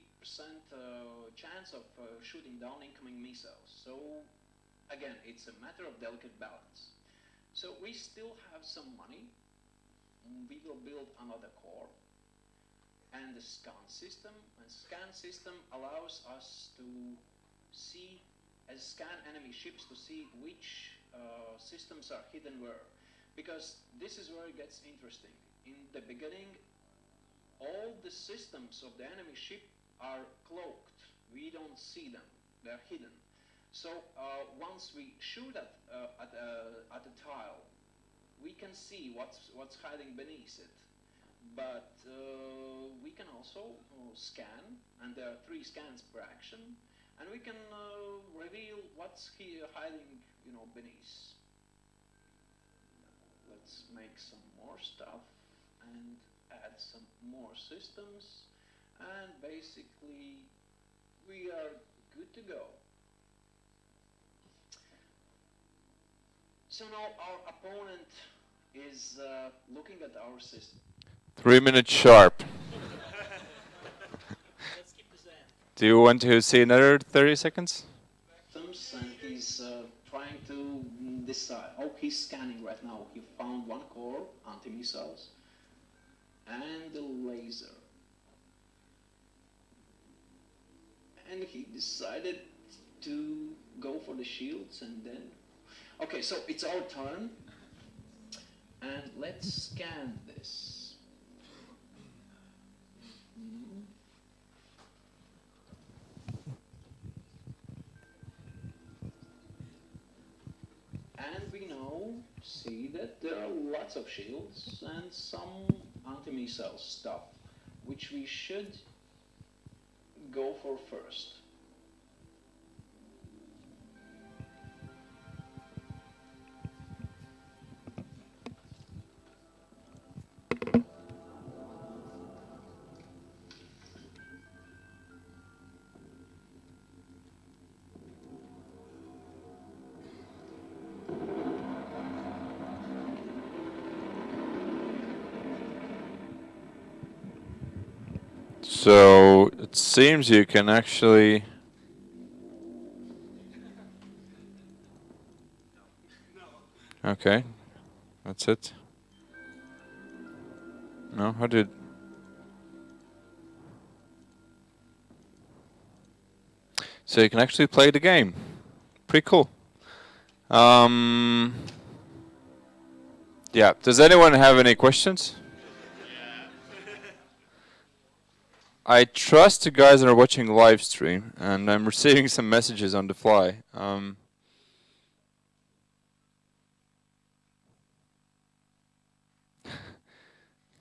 chance of shooting down incoming missiles. So again, it's a matter of delicate balance. So we still have some money. We will build another core. And the scan system. And scan system allows us to scan enemy ships to see which systems are hidden where. Because this is where it gets interesting. In the beginning, all the systems of the enemy ship are cloaked. We don't see them. They're hidden. So once we shoot at a tile, we can see what's hiding beneath it. But we can also scan, and there are 3 scans per action, and we can reveal what's here hiding, you know, beneath. Let's make some more stuff and add some more systems, and basically we are good to go. So now our opponent is looking at our system. 3 minutes sharp. Do you want to see another 30 seconds? And he's trying to decide. Oh, he's scanning right now. He found 1 core, anti-missiles, and a laser. And he decided to go for the shields, and then... Okay, so it's our turn. And let's scan this. And we see that there are lots of shields and some anti-missile stuff, which we should go for first. So it seems you can actually... Okay, that's it. No, how did... So you can actually play the game. Pretty cool. Yeah, does anyone have any questions? I trust the guys that are watching the live stream, and I'm receiving some messages on the fly.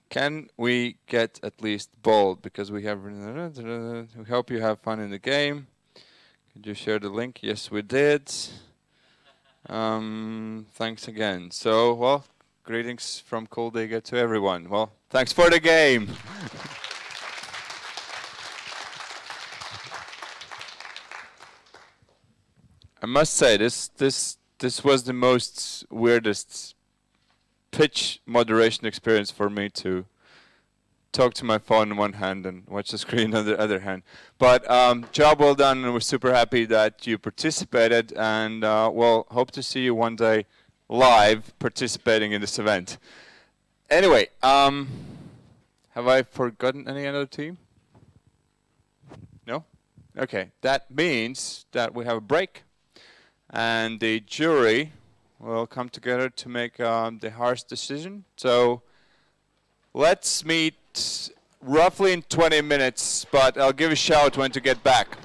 Can we get at least bold? Because we have... We hope you have fun in the game. Could you share the link? Yes, we did. Thanks again. So, well, greetings from Koldiga to everyone. Well, thanks for the game. I must say, this was the most weirdest pitch moderation experience for me to talk to my phone in one hand and watch the screen on the other hand. But job well done, and we're super happy that you participated, and we'll hope to see you one day live participating in this event. Anyway, have I forgotten any other team? No? Okay, that means that we have a break, and the jury will come together to make the harsh decision. So let's meet roughly in 20 minutes, but I'll give a shout when to get back.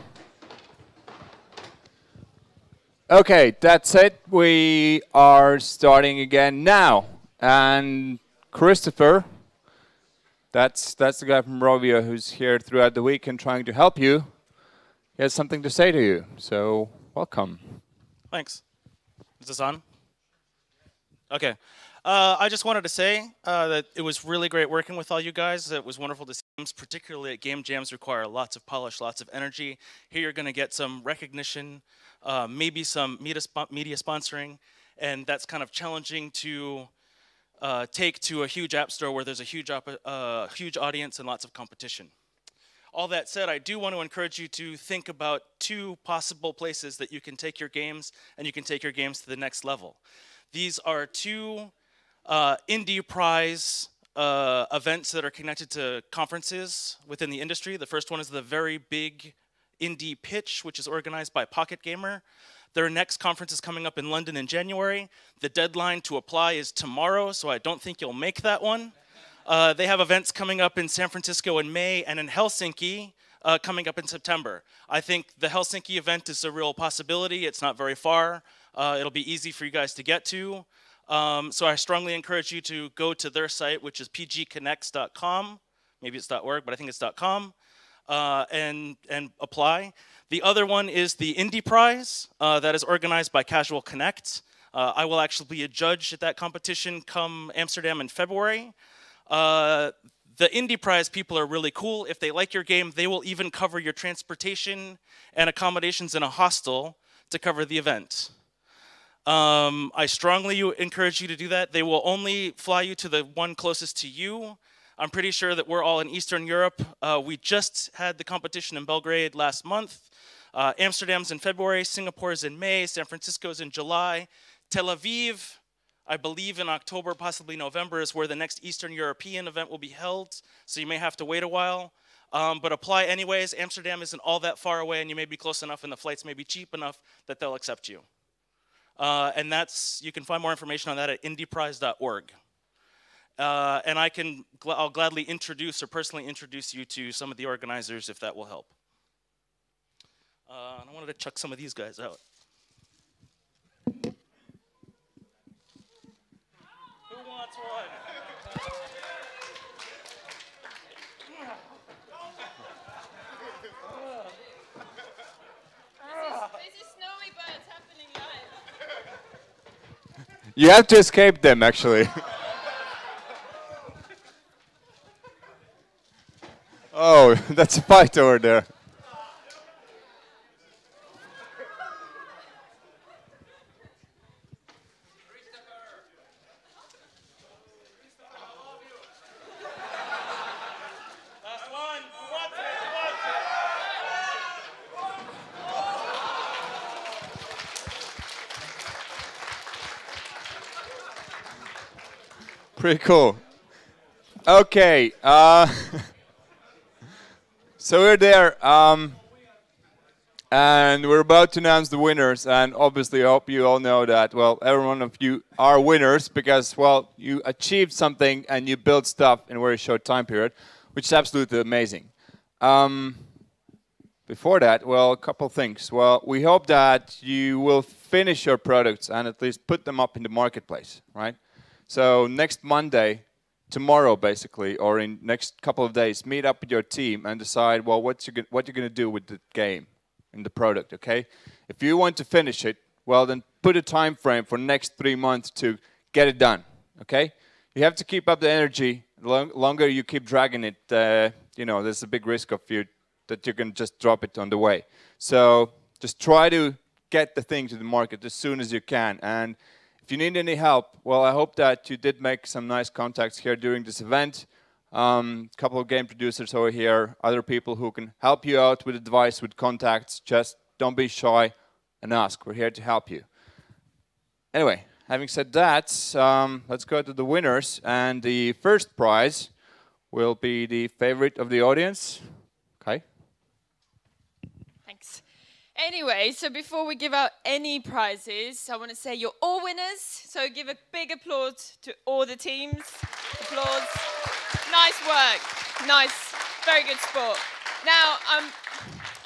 Okay, that's it. We are starting again now. And Christopher, that's the guy from Rovio who's here throughout the week and trying to help you. He has something to say to you, so welcome. Thanks. Is this on? Okay. I just wanted to say that it was really great working with all you guys. It was wonderful to see games, particularly at game jams require lots of polish, lots of energy. Here you're going to get some recognition, maybe some media sponsoring, and that's kind of challenging to take to a huge app store where there's a huge audience and lots of competition. All that said, I do want to encourage you to think about two possible places that you can take your games, and you can take your games to the next level. These are two indie prize events that are connected to conferences within the industry. The first one is the Very Big Indie Pitch, which is organized by Pocket Gamer. Their next conference is coming up in London in January. The deadline to apply is tomorrow, so I don't think you'll make that one. They have events coming up in San Francisco in May and in Helsinki coming up in September. I think the Helsinki event is a real possibility. It's not very far. It'll be easy for you guys to get to. So I strongly encourage you to go to their site, which is pgconnects.com. Maybe it's .org, but I think it's .com, and apply. The other one is the Indie Prize that is organized by Casual Connect. I will actually be a judge at that competition come Amsterdam in February. The Indie Prize people are really cool. If they like your game, they will even cover your transportation and accommodations in a hostel to cover the event. I strongly encourage you to do that. They will only fly you to the one closest to you. I'm pretty sure that we're all in Eastern Europe. We just had the competition in Belgrade last month. Amsterdam's in February, Singapore's in May, San Francisco's in July. Tel Aviv, I believe in October, possibly November, is where the next Eastern European event will be held, so you may have to wait a while. But apply anyways. Amsterdam isn't all that far away, and you may be close enough, and the flights may be cheap enough that they'll accept you. And you can find more information on that at indieprize.org. And I'll gladly introduce or personally introduce you to some of the organizers if that will help. And I wanted to check some of these guys out. Who wants one? This is snowy, but it's happening live. You have to escape them, actually. Oh, that's a fight over there. Last one. Who wants Pretty cool. Okay. So we're there. And we're about to announce the winners. And obviously, I hope you all know that, well, every one of you are winners because, well, you achieved something and you built stuff in a very short time period, which is absolutely amazing. Before that, well, a couple things. Well, we hope that you will finish your products and at least put them up in the marketplace, right? So next Monday, tomorrow basically, or in next couple of days, meet up with your team and decide, well, what you're going to do with the game, in the product, okay? If you want to finish it, well, then put a time frame for next 3 months to get it done, okay? You have to keep up the energy. The longer you keep dragging it, you know, there's a big risk of that you can just drop it on the way. So just try to get the thing to the market as soon as you can. And if you need any help, well, I hope that you did make some nice contacts here during this event. A couple of game producers over here, other people who can help you out with advice, with contacts. Just don't be shy and ask. We're here to help you. Anyway, having said that, let's go to the winners. And the first prize will be the favorite of the audience. Okay. Thanks. Anyway, so before we give out any prizes, I want to say you're all winners. So give a big applause to all the teams. Applause. Nice work. Nice. Very good sport. Now,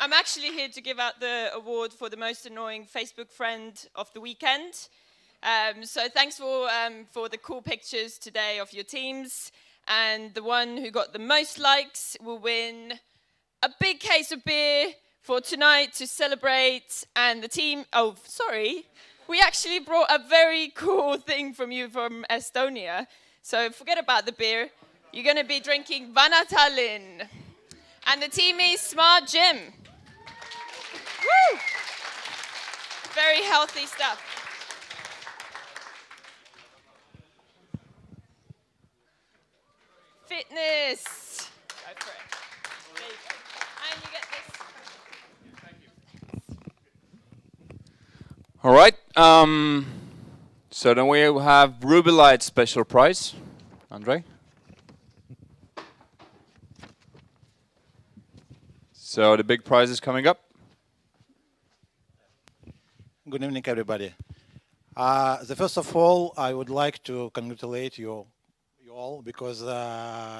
I'm actually here to give out the award for the most annoying Facebook friend of the weekend. So thanks for the cool pictures today of your teams. And the one who got the most likes will win a big case of beer for tonight to celebrate. And the team, oh, sorry, we actually brought a very cool thing from you from Estonia. So forget about the beer. You're going to be drinking Vana Tallinn. And the team is Smart Gym. Woo! Very healthy stuff. Fitness. Go for it. There you go. And you get this. All right. So then we have Ruby Light special prize. Andre? So the big prize is coming up. Good evening, everybody. First of all, I would like to congratulate you all because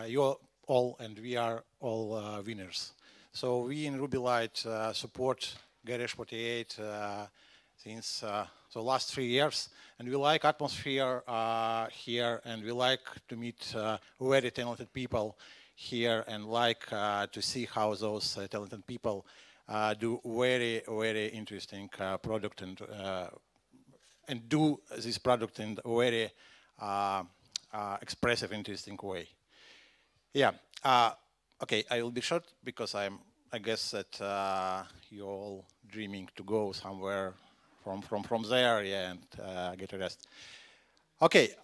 you all and we are all winners. So we in Ruby Light support Garage48 since the last 3 years, and we like atmosphere here, and we like to meet very talented people here, and like to see how those talented people do very, very interesting product and do this product in a very expressive, interesting way. Yeah. Okay, I will be short because I guess that you're all dreaming to go somewhere from there, yeah, and get a rest. Okay.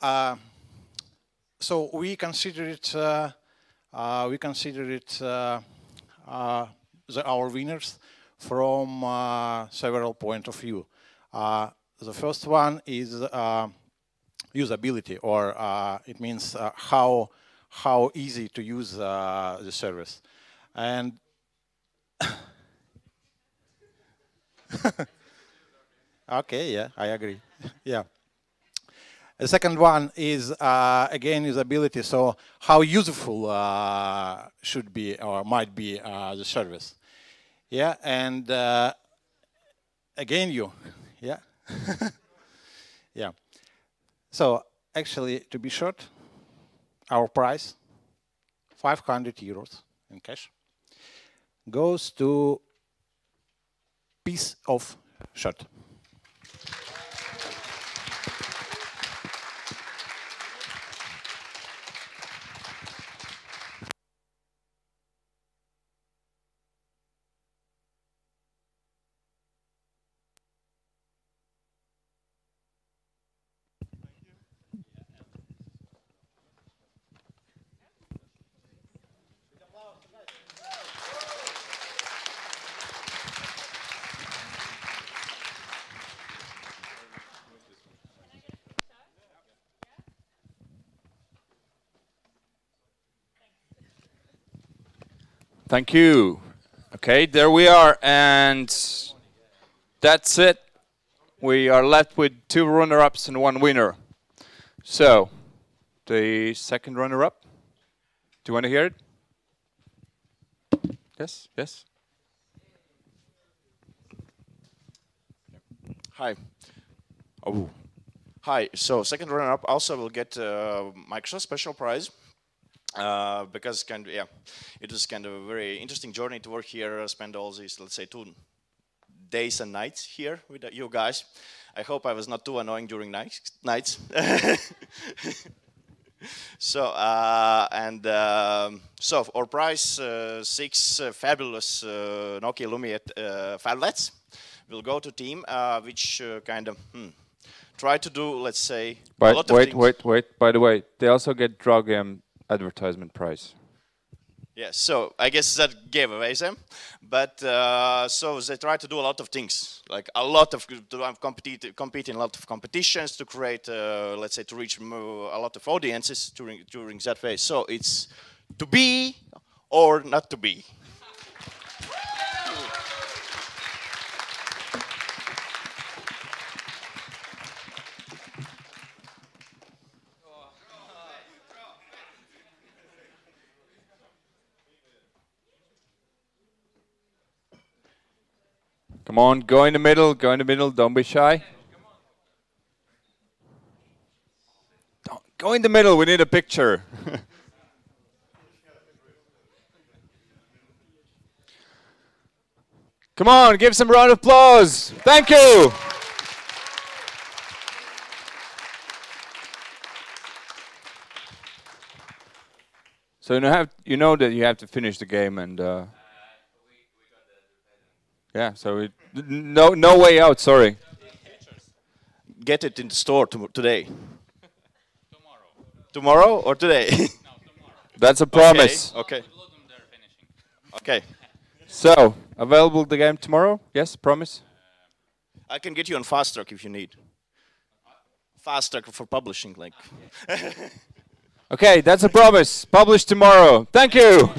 So we consider it our winners from several points of view. The first one is usability, or it means how easy to use the service. And okay, yeah, I agree. Yeah. The second one is, again, usability. So how useful should be or might be the service. Yeah, and again, yeah. Yeah. So actually, to be short, our price, 500 euros in cash, goes to piece of shirt. Thank you. Okay, there we are, and that's it. We are left with 2 runner-ups and 1 winner. So, the second runner-up. Do you want to hear it? Yes, yes. Hi. Oh. Hi. So second runner-up also will get Microsoft special prize because it was kind of a very interesting journey to work here. Spend all these, let's say, 2 days and nights here with you guys. I hope I was not too annoying during nights. So so our prize 6 fabulous Nokia Lumia phablets will go to team which kind of try to do, let's say, a lot of things. Wait. By the way, they also get Draw Game advertisement prize. Yes, so I guess that gave away them, but so they try to do a lot of things, like a lot of compete in a lot of competitions to create, let's say, to reach a lot of audiences during that phase. So it's to be or not to be. Come on, go in the middle, don't be shy. Go in the middle, we need a picture. Come on, give some round of applause. Thank you. So you know that you have to finish the game and yeah, so no way out, sorry. Get it in the store today. Tomorrow or today? No, tomorrow. That's a promise. Okay. Okay. So, available the game tomorrow? Yes, promise? I can get you on Fast Track if you need. Fast Track for publishing, like. Okay, that's a promise. Publish tomorrow. Thank you.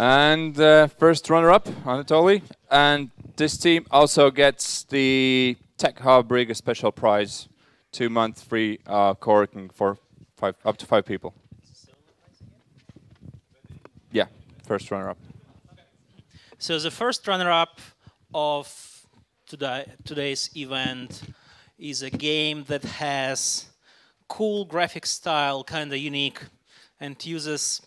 And first runner-up, Anatoly. And this team also gets the Tech Hub Riga special prize, 2-month free co-working for up to 5 people. Yeah, first runner-up. So the first runner-up of today's event is a game that has cool graphic style, kind of unique, and uses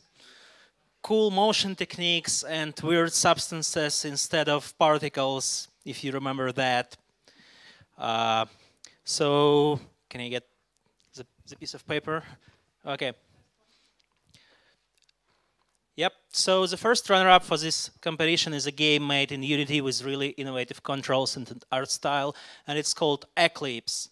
cool motion techniques and weird substances instead of particles, if you remember that. So, can I get the piece of paper? Okay. Yep, so the first runner-up for this competition is a game made in Unity with really innovative controls and art style, and it's called Eclipse.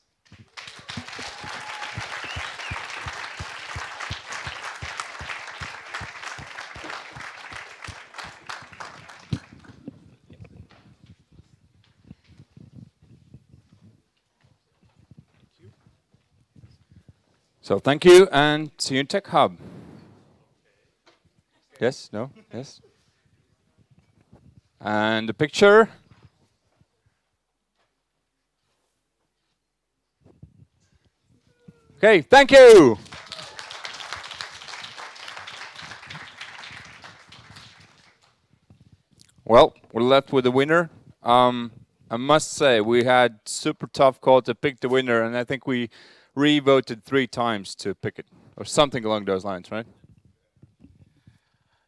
So thank you, and see you in Tech Hub. Yes? No? Yes? And the picture. Okay, thank you. Well, we're left with the winner. I must say, we had super tough call to pick the winner, and I think we re-voted 3 times to pick it, or something along those lines, right?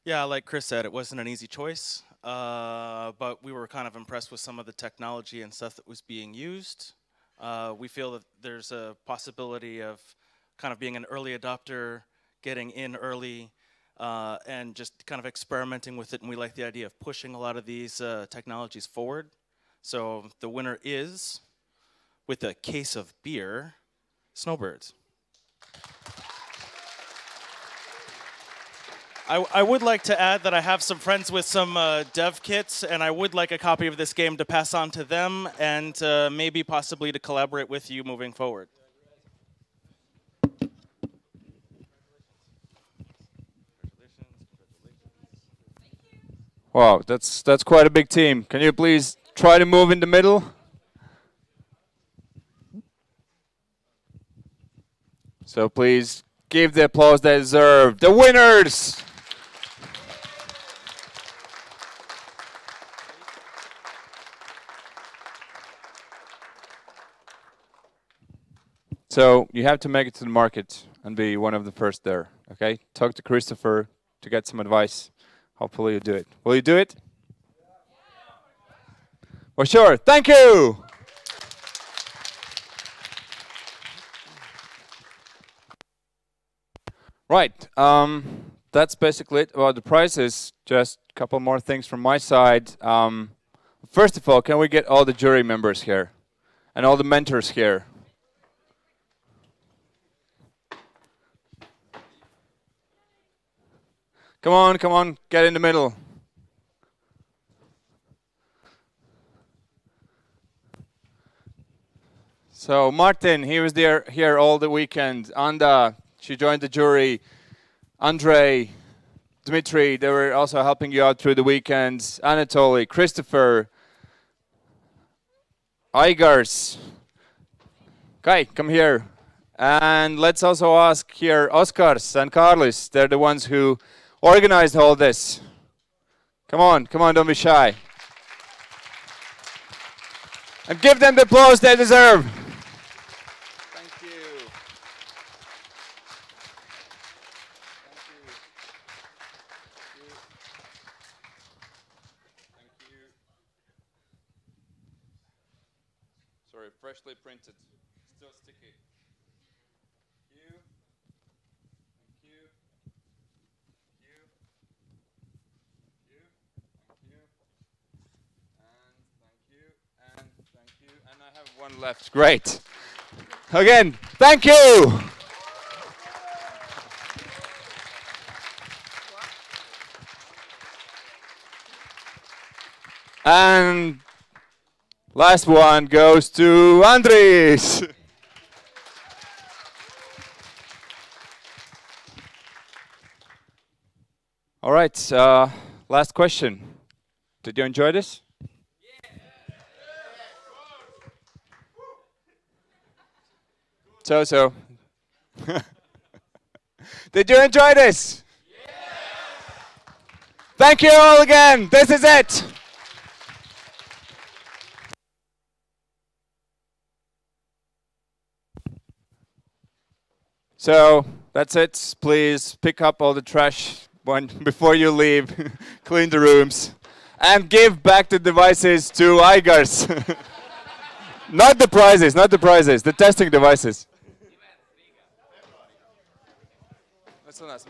Yeah, like Chris said, it wasn't an easy choice, but we were kind of impressed with some of the technology and stuff that was being used. We feel that there's a possibility of kind of being an early adopter, getting in early, and just kind of experimenting with it, and we like the idea of pushing a lot of these technologies forward. So the winner is, with a case of beer, Snowbirds. I would like to add that I have some friends with some dev kits, and I would like a copy of this game to pass on to them, and maybe possibly to collaborate with you moving forward. Wow, that's quite a big team. Can you please try to move in the middle? So please give the applause they deserve. The winners! So you have to make it to the market and be one of the first there, okay? Talk to Christopher to get some advice. Hopefully you do it. Will you do it? Well, sure. Thank you! Right. That's basically it about the prizes. Just a couple more things from my side. First of all, can we get all the jury members here? And all the mentors here? Come on, get in the middle. So Martin, he was here all the weekend. Anda, she joined the jury. Andrei, Dmitry, they were also helping you out through the weekends. Anatoly, Christopher, Igars. Kai, come here. And let's also ask here Oskars and Carlis. They're the ones who organized all this. Come on, don't be shy. And give them the applause they deserve. Thank you. Thank you. Sorry, freshly printed. Still sticky. Thank you. Thank you. And I have one left. Great. Again, thank you. And last one goes to Andres. All right, last question. Did you enjoy this? So. Did you enjoy this? Thank you all again. This is it. So that's it. Please pick up all the trash before you leave. Clean the rooms. And give back the devices to Igars. Not the prizes, the testing devices. That's so nice.